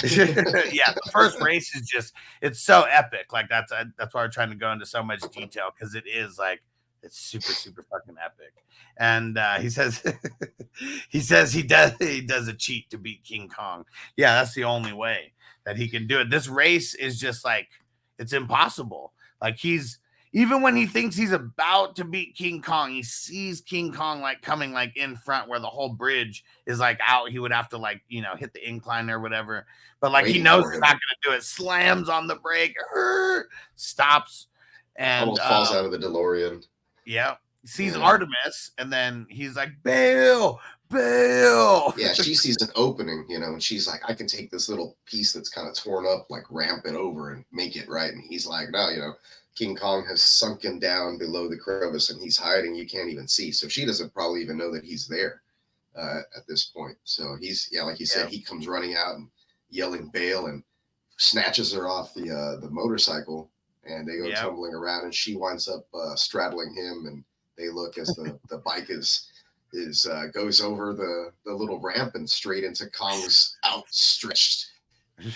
Yeah, the first race is just, it's so epic. Like that's why we're trying to go into so much detail, because it is like, it's super fucking epic. And he says he does a cheat to beat King Kong. Yeah, that's the only way that he can do it. This race is just like, it's impossible. Like even when he thinks he's about to beat King Kong, he sees King Kong like coming like in front where the whole bridge is like out. He would have to like, you know, hit the incline or whatever. But like he knows he's not going to do it. Slams on the brake, stops, and almost falls out of the DeLorean. Yeah. Sees Artemis, and then he's like, bail. Yeah, she sees an opening, you know, and she's like, I can take this little piece that's kind of torn up, like ramp it over and make it right. And he's like, no, you know, King Kong has sunken down below the crevice and he's hiding. You can't even see. So she doesn't probably even know that he's there at this point. So he's, like you said, he comes running out and yelling bail and snatches her off the motorcycle, and they go tumbling around, and she winds up straddling him, and they look as the bike goes over the little ramp and straight into Kong's outstretched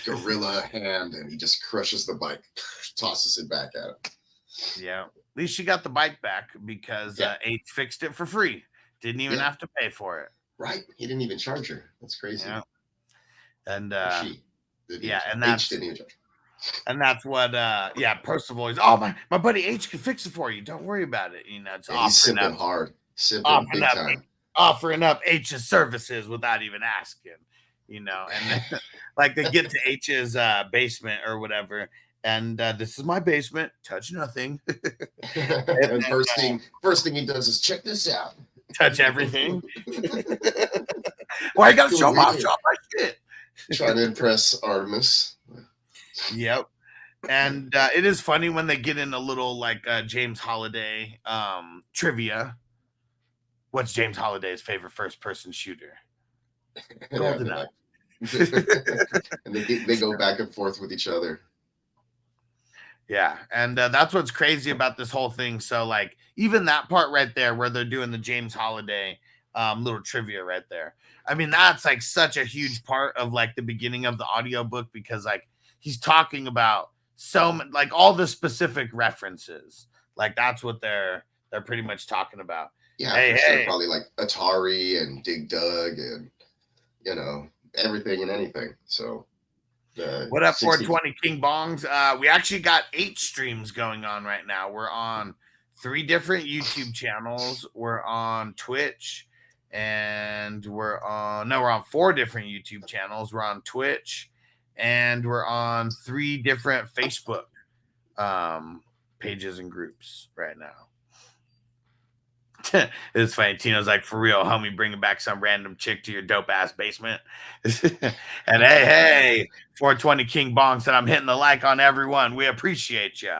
gorilla hand, and he just crushes the bike, tosses it back at him. Yeah, at least she got the bike back, because Aech fixed it for free. Didn't even have to pay for it. Right, he didn't even charge her. That's crazy. Yeah. And and that's didn't even charge her. And that's what Percival is. Oh, my buddy H can fix it for you. Don't worry about it. You know, it's he's simping hard, simping big time, offering up H's services without even asking. You know, and then, like they get to H's basement or whatever, and this is my basement. Touch nothing. and first thing he does is check this out. Touch everything. Why you gotta show off my shit? Trying to impress Artemis. Yep. And it is funny when they get in a little like James Halliday trivia. What's James Halliday's favorite first-person shooter? GoldenEye. And they go back and forth with each other. Yeah, and that's what's crazy about this whole thing. So like even that part right there where they're doing the James Halliday little trivia right there. I mean, that's like such a huge part of like the beginning of the audiobook, because like he's talking about like all the specific references. Like that's what they're pretty much talking about. Yeah, sure. Probably like Atari and Dig Dug and, you know, everything and anything. So what up, 420 King Bongs? We actually got 8 streams going on right now. We're on 3 different YouTube channels. We're on Twitch, and we're on 4 different YouTube channels. We're on Twitch, and we're on 3 different Facebook pages and groups right now. It's funny. Tino's like, for real, homie, bringing back some random chick to your dope ass basement. And hey, 420 King Bong said, I'm hitting the like on everyone. We appreciate you.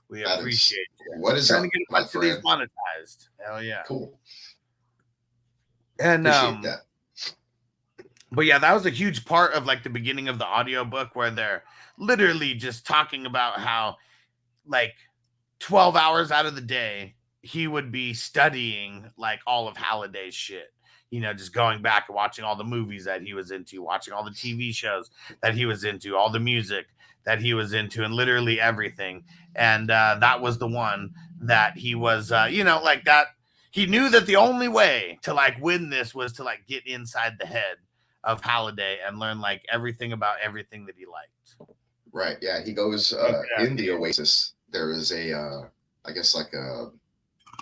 We appreciate you. What is trying up, to get a bunch of these monetized? Hell yeah. Cool. And appreciate that. But yeah, that was a huge part of like the beginning of the audiobook where they're literally just talking about how like 12 hours out of the day he would be studying like all of Halliday's shit. You know, just going back and watching all the movies that he was into, watching all the TV shows that he was into, all the music that he was into, and literally everything. And that was the one that he was, like that. He knew that the only way to like win this was to like get inside the head of Halliday and learn like everything about everything that he liked. Right. Yeah. He goes in the Oasis. There is I guess like a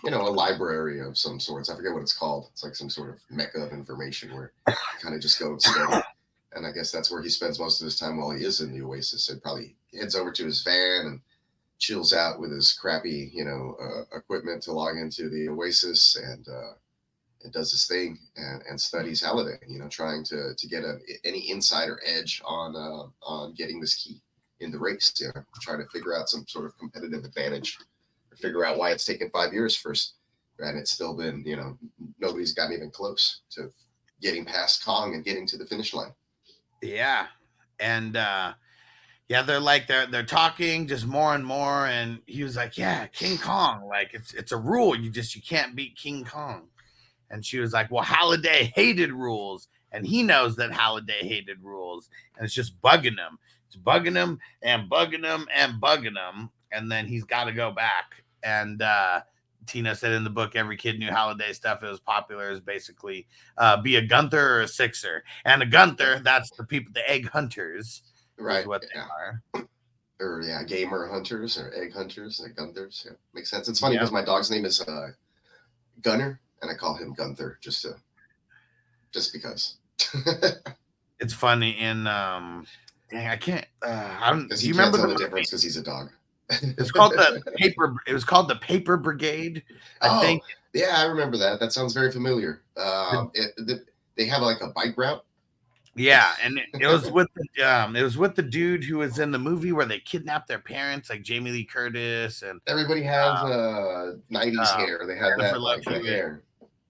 library of some sorts. I forget what it's called. It's like some sort of mecca of information where you kind of just go and study. And I guess that's where he spends most of his time while he is in the Oasis. So he probably heads over to his van and chills out with his crappy, equipment to log into the Oasis and does his thing and studies Halliday, trying to get any insider edge on getting this key in the race, trying to figure out some sort of competitive advantage, or figure out why it's taken 5 years first, and it's still been, nobody's gotten even close to getting past Kong and getting to the finish line. Yeah. And they're talking just more and more, and he was like, yeah, King Kong, like it's a rule, you can't beat King Kong. And she was like, well, Halliday hated rules, and he knows that Halliday hated rules, and it's just bugging him. It's bugging him and bugging him and bugging him, and then he's got to go back. And Tina said in the book, every kid knew Halliday stuff. It was popular as basically be a Gunther or a Sixer. And a Gunther, that's the people, the egg hunters, right? Is what they are. Or gamer hunters or egg hunters, like Gunthers. Yeah, makes sense. It's funny because my dog's name is Gunner, and I call him Gunther just because. It's funny in I can't. Do you remember the difference because he's a dog? It's called the paper. It was called the Paper Brigade. I think. Yeah, I remember that. That sounds very familiar. They have like a bike route. Yeah, and it was with the dude who was in the movie where they kidnapped their parents, like Jamie Lee Curtis, and everybody has 90s hair. They have that like the hair.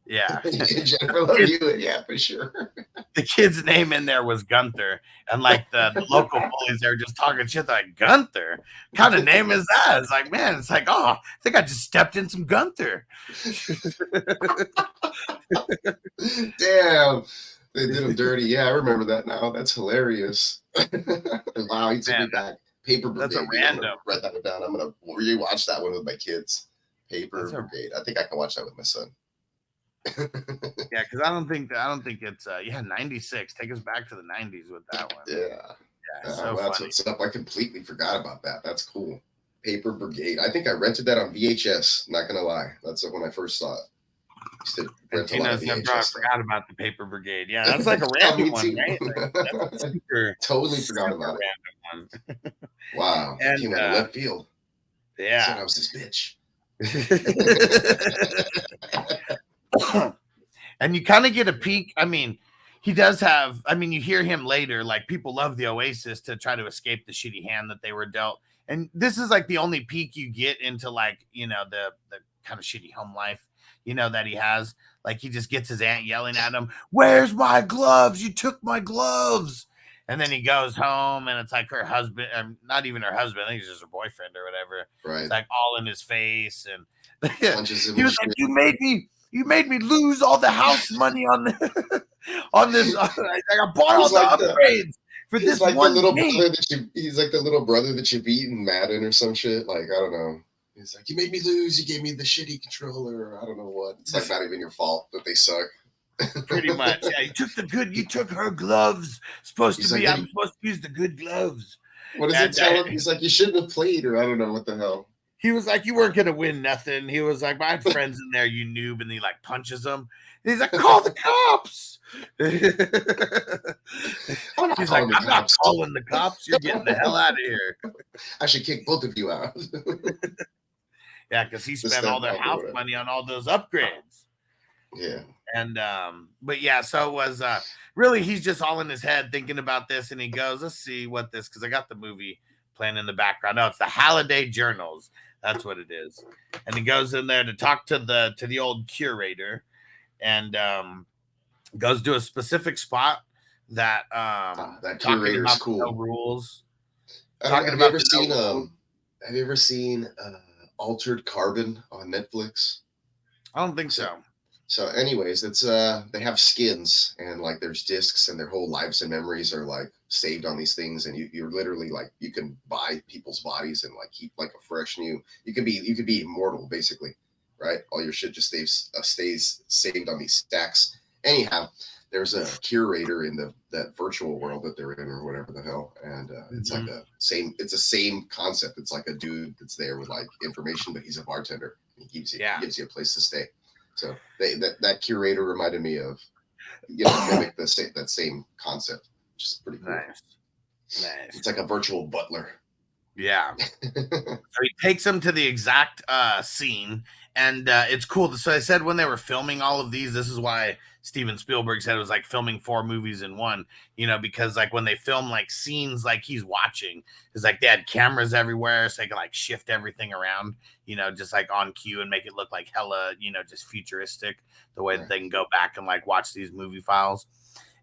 Yeah, Jennifer Love Hewitt. Yeah, for sure. The kid's name in there was Gunther, and like the local bullies, they were just talking shit. They're like, Gunther, what kind of name is that? It's like, man, it's like, oh, I think I just stepped in some Gunther. Damn, they did him dirty. Yeah, I remember that now. That's hilarious. Wow, he took me back. Paper Brigade. That's a random. Write that one down. I'm gonna rewatch that one with my kids. Paper Brigade. I think I can watch that with my son. Yeah, because I don't think it's 96. Take us back to the 90s with that one. That's what's up. I completely forgot about that. That's cool. Paper Brigade. I think I rented that on VHS. Not gonna lie, that's when I first saw it. I forgot about the Paper Brigade. Yeah, that's like a random one, right? Like, super, totally forgot about it. Wow, and came out of left field. Yeah, said I was this bitch. And you kind of get a peek. I mean, he does have. I mean, you hear him later. Like, people love the Oasis to try to escape the shitty hand that they were dealt. And this is like the only peek you get into, like, the kind of shitty home life, that he has. Like, he just gets his aunt yelling at him, "Where's my gloves? You took my gloves." And then he goes home, and it's like her husband, not even her husband, I think he's just her boyfriend or whatever. Right. It's like all in his face. And he was like, you made me lose all the house money on this. I bought all the upgrades for this like one the little brother he's like the little brother that you beat in Madden or some shit. Like, I don't know. He's like, you made me lose. You gave me the shitty controller. Or I don't know what. It's like not even your fault that they suck. Pretty much. Yeah, you took her gloves. I'm supposed to use the good gloves. What does it tell him? He's like, you shouldn't have played, or I don't know what the hell. He was like, you weren't gonna win nothing. He was like, I had friends in there, you noob, and he like punches them. And he's like, call the cops. He's like, I'm not calling the cops. You're getting the hell out of here. I should kick both of you out. Yeah, because he spent all their house money on all those upgrades. Yeah. And but yeah, so it was really, he's just all in his head thinking about this, and he goes, let's see what this, because I got the movie playing in the background. No, it's the Halliday Journals. That's what it is. And he goes in there to talk to the old curator, and goes to a specific spot that that talking curator's about the no cool. rules. I don't know, Talking have you about ever the no seen rules. have you ever seen Altered Carbon on Netflix? I don't think So so. so anyways, it's they have skins and like there's discs and their whole lives and memories are like saved on these things and you're literally like you can buy people's bodies and like keep like a fresh new you could be immortal basically, right? All your shit just stays saved on these stacks. Anyhow, there's a curator in that virtual world that they're in or whatever the hell, and it's like it's a same concept. It's like a dude that's there with like information, but he's a bartender. He gives you a place to stay. So that curator reminded me of, mimic that same concept, which is pretty cool. Nice. It's like a virtual butler. Yeah. So he takes them to the exact scene, and it's cool. So I said when they were filming all of these, this is why Steven Spielberg said it was like filming 4 movies in one, because like when they film like scenes like he's watching, it's like they had cameras everywhere so they could like shift everything around, just like on cue and make it look like hella, just futuristic, the way that they can go back and like watch these movie files.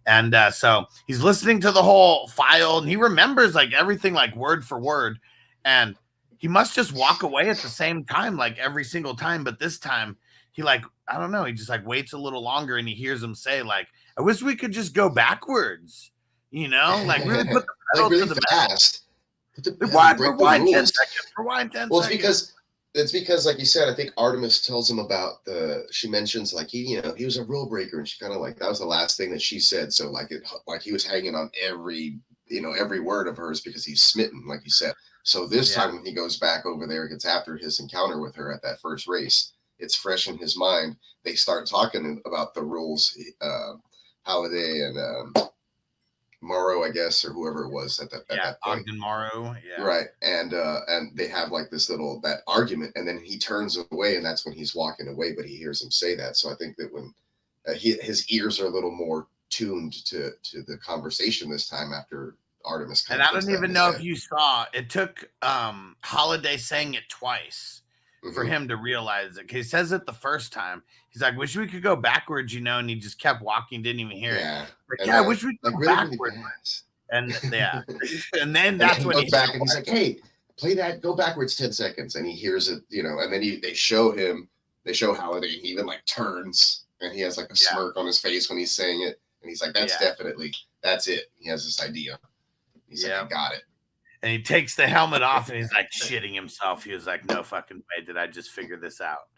And so he's listening to the whole file and he remembers like everything like word for word. And he must just walk away at the same time, like every single time. But this time he like, I don't know, he just like waits a little longer and he hears him say, like, I wish we could just go backwards, like really put the pedal like really to the fast. Rewind 10 seconds. Rewind 10 well, seconds. It's because, like you said, I think Artemis tells him about she mentions like he was a rule breaker, and she kind of like that was the last thing that she said. So like he was hanging on every word of hers because he's smitten, like you said. So this time when he goes back over there, gets after his encounter with her at that first race, it's fresh in his mind. They start talking about the rules, Halliday and Morrow, I guess, or whoever it was at that point. Ogden Morrow, right, and they have like this that argument, and then he turns away, and that's when he's walking away. But he hears him say that, so I think that when his ears are a little more tuned to the conversation this time after Artemis. And I don't even know if you saw it took Halliday saying it twice for him to realize it. He says it the first time. He's like, wish we could go backwards, and he just kept walking, didn't even hear it. Like, I wish we could go really backwards. And and then that's when he goes back and he's like, hey, play that, go backwards 10 seconds. And he hears it, and then they show Halliday, and he even like turns and he has like a smirk on his face when he's saying it. And he's like, that's it. He has this idea. He's like, I got it. And he takes the helmet off and he's like shitting himself. He was like, no fucking way did I just figure this out.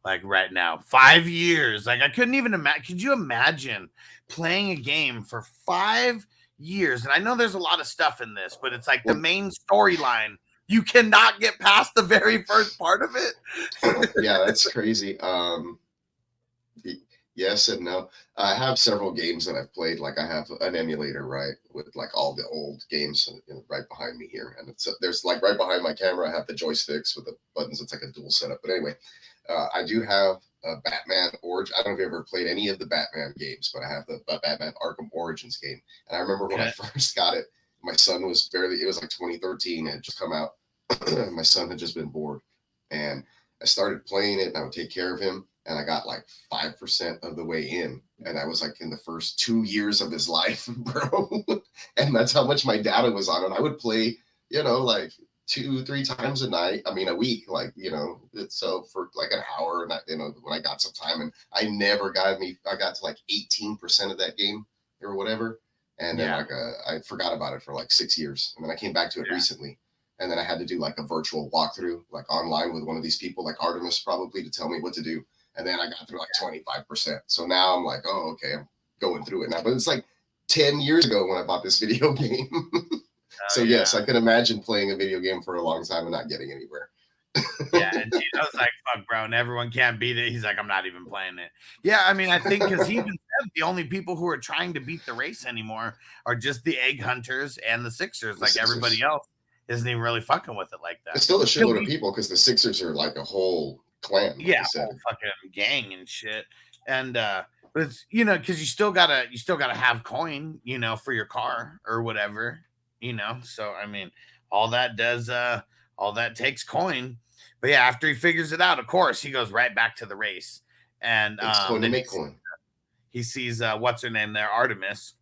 Like right now, 5 years. Like I couldn't even imagine. Could you imagine playing a game for 5 years? And I know there's a lot of stuff in this, but it's like the main storyline. You cannot get past the very first part of it. Yeah, that's crazy. Yes and no. I have several games that I've played. Like I have an emulator, right, with like all the old games right behind me here, and there's like right behind my camera. I have the joysticks with the buttons. It's like a dual setup. But anyway, I do have a Batman Origin. I don't know if you ever played any of the Batman games, but I have the Batman Arkham Origins game. And I remember when I first got it, my son was it was like 2013. It had just come out. My son had just been bored, and I started playing it, and I would take care of him. And I got like 5% of the way in. And I was like in the first 2 years of his life, bro. And that's how much my data was on it. I would play, like 2-3 times a week, like, so for like an hour. And when I got some time, and I got to like 18% of that game or whatever. And then I forgot about it for like 6 years. And then I came back to it recently. And then I had to do like a virtual walkthrough, like online with one of these people, like Artemis probably, to tell me what to do. And then I got through like 25%. So now I'm like, oh, okay, I'm going through it now. But it's like 10 years ago when I bought this video game. So yes, I can imagine playing a video game for a long time and not getting anywhere. And Gino's like, fuck, bro, and everyone can't beat it. He's like, I'm not even playing it. Yeah, I mean, I think because he even said the only people who are trying to beat the race anymore are just the egg hunters and the Sixers. Everybody else isn't even really fucking with it like that. It's still a shitload of people because the Sixers are like a whole clan, like whole fucking gang and shit. And but it's because you still gotta have coin, for your car or whatever, So I mean, all that takes coin. But yeah, after he figures it out, of course, he goes right back to the race. And it's going to make coin. He sees what's her name there, Artemis.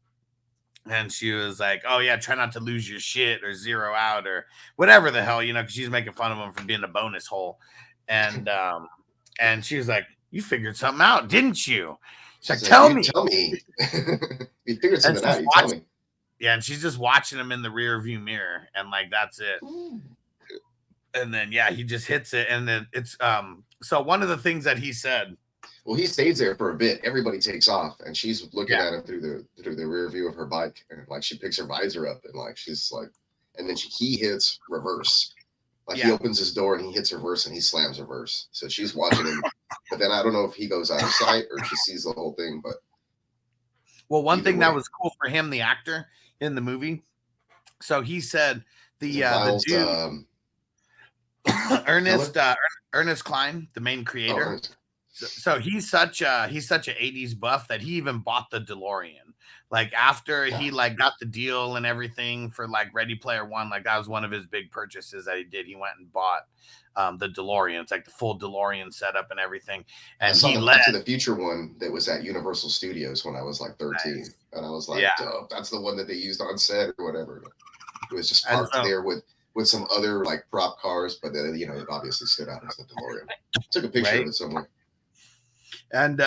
And she was like, "Oh yeah, try not to lose your shit or zero out or whatever the hell, because she's making fun of him for being a bonus hole." And she was like, "You figured something out, didn't you?" She's like, She's like, "Tell you me." tell me. You figured And something she's out. You tell watching, me. yeah, and she's just watching him in the rear view mirror, and like that's it. And then yeah, he just hits it, and then it's So one of the things that he said, Well, he stays there for a bit. Everybody takes off, and she's looking yeah, at him through the rear view of her bike, and like she picks her visor up, and like she's like, and then he hits reverse. Like he yeah. opens his door and he hits reverse and he slams reverse. So she's watching him, but then I don't know if he goes out of sight or she sees the whole thing. But Well, one either thing that way, was cool for him, the actor in the movie. So he said is it the Miles dude Teller? Ernest Klein, the main Oh, creator. Ernest. So he's such a 80s buff that he even bought the DeLorean. Like after Yeah. he like got the deal and everything for like Ready Player One, like that was one of his big purchases that he did. He went and bought the DeLorean. It's like the full DeLorean setup and everything. I And saw he the led. Back to the Future one that was at Universal Studios when I was like 13. Nice. And I was like, Yeah. "Duh, that's the one that they used on set or whatever." It was just And parked so, there with some other like prop cars, but then it obviously stood out as the DeLorean. Took a picture of it somewhere. And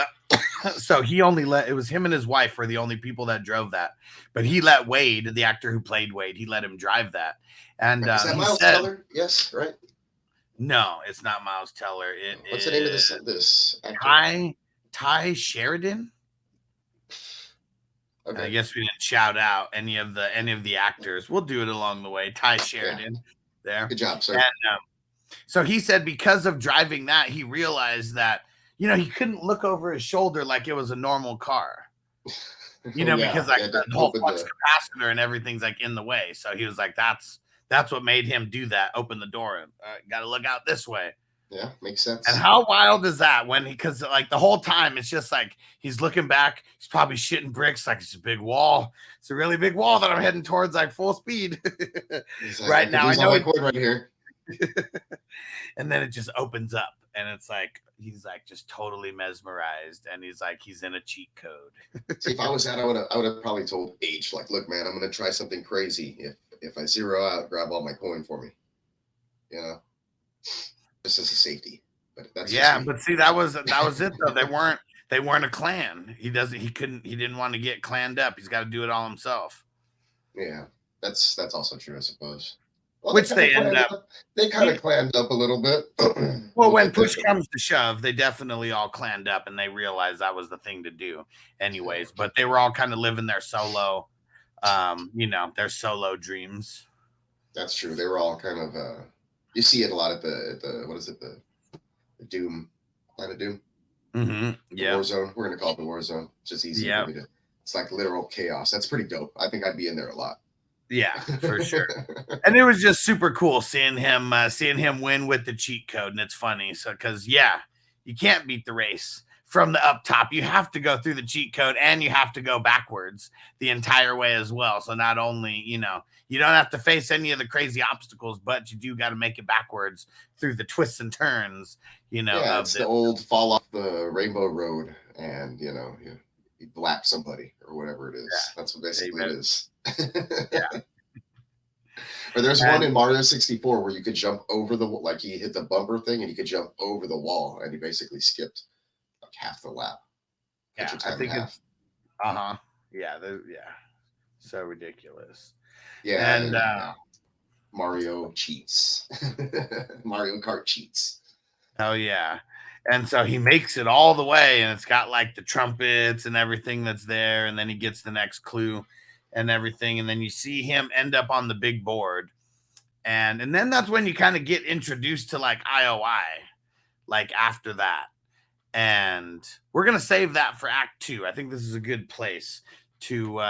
so he only let, it was him and his wife were the only people that drove that, but he let Wade, the actor who played Wade, he let him drive that. And Is that he Miles said, Teller? Yes, right. no, it's not Miles Teller. It What's is the name of this actor? Ty Sheridan. Okay. I guess we didn't shout out any of the actors. We'll do it along the way. Ty Sheridan, there. Good job, sir. And so he said because of driving that, he realized that he couldn't look over his shoulder like it was a normal car. Because like the whole flux capacitor and everything's like in the way. So he was like, that's what made him do that. Open the door and got to look out this way. Yeah, makes sense. And how wild is that because like the whole time it's just like he's looking back, he's probably shitting bricks like it's a big wall. It's a really big wall that I'm heading towards like full speed like, right now. I know my cord right here. And then it just opens up and it's like he's like just totally mesmerized and he's like he's in a cheat code. See, if I was that, I would have probably told Aech, like, look, man, I'm gonna try something crazy. If I zero out, grab all my coin for me. Just as a safety. But that's but see, that was it though. They weren't a clan. He didn't want to get clanned up. He's got to do it all himself. Yeah, that's also true, I suppose. Well, Which they end up. They kind of clanned up a little bit. Well, when push comes to shove, they definitely all clanned up, and they realized that was the thing to do, anyways. But they were all kind of living their solo, their solo dreams. That's true. They were all kind of. You see it a lot at the what is it, the Doom, Planet Doom. Mm-hmm. Yeah. War Zone. We're gonna call it the War Zone. It's just easy for me to. It's like literal chaos. That's pretty dope. I think I'd be in there a lot. Yeah, for sure. And it was just super cool seeing him win with the cheat code, and it's funny. So because you can't beat the race from the up top. You have to go through the cheat code and you have to go backwards the entire way as well. So not only, you don't have to face any of the crazy obstacles, but you do got to make it backwards through the twists and turns, it's the old fall off the rainbow road and, you lap somebody or whatever it is. Yeah. That's what basically it is. Yeah. Or there's one in Mario 64 where you could jump over you hit the bumper thing and you could jump over the wall and you basically skipped like half the lap. Yeah, I think it's yeah, so ridiculous. Yeah, and Mario cheats. Mario Kart cheats. Oh yeah. And so he makes it all the way and it's got like the trumpets and everything that's there, and then he gets the next clue and everything, and then you see him end up on the big board, and then that's when you kind of get introduced to like IOI like after that. And we're gonna save that for Act 2. I think this is a good place to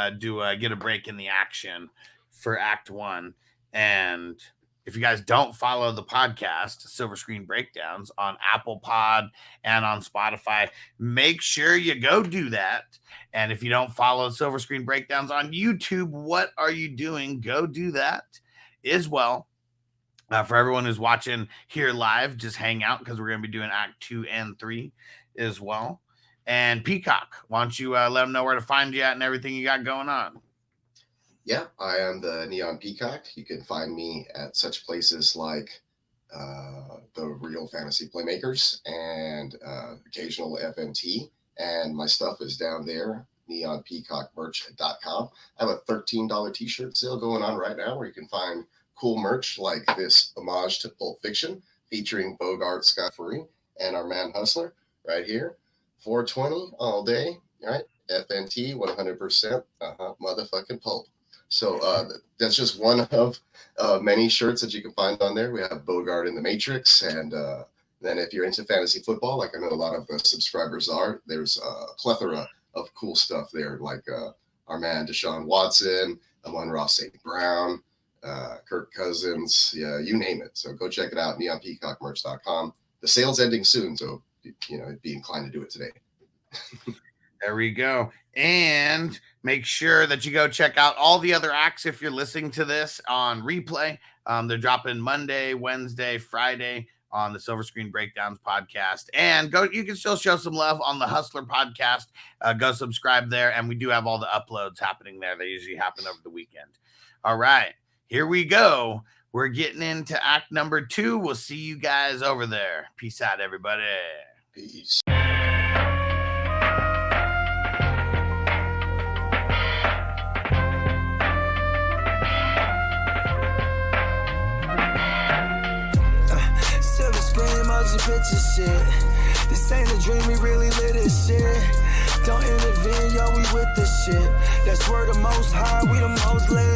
get a break in the action for Act 1. And if you guys don't follow the podcast Silver Screen Breakdowns on Apple Pod and on Spotify, make sure you go do that. And if you don't follow Silver Screen Breakdowns on YouTube, what are you doing? Go do that as well. For everyone who's watching here live, just hang out because we're going to be doing Act 2 and 3 as well. And Peacock, why don't you let them know where to find you at and everything you got going on? Yeah, I am the Neon Peacock. You can find me at such places like the Real Fantasy Playmakers and occasional FNT. And my stuff is down there, neonpeacockmerch.com. I have a $13 t-shirt sale going on right now where you can find cool merch like this homage to Pulp Fiction featuring Bogart, Scott Free, and our man Hustler right here. $4.20 all day, right? FNT 100% motherfucking pulp. So that's just one of many shirts that you can find on there. We have Bogart in the Matrix, and then if you're into fantasy football, like I know a lot of the subscribers are, there's a plethora of cool stuff there, like our man Deshaun Watson, Amon-Ra St. Brown, Kirk Cousins, yeah, you name it. So go check it out, neonpeacockmerch.com. The sale's ending soon, so be inclined to do it today. There we go. And make sure that you go check out all the other acts if you're listening to this on replay. They're dropping Monday, Wednesday, Friday on the Silver Screen Breakdowns podcast. And you can still show some love on the Hustler podcast. Go subscribe there. And we do have all the uploads happening there. They usually happen over the weekend. All right, here we go. We're getting into act number 2. We'll see you guys over there. Peace out, everybody. Peace. Picture shit. This ain't a dream, we really live this shit. Don't intervene, yo, we with this shit. That's where the most high, we the most lit.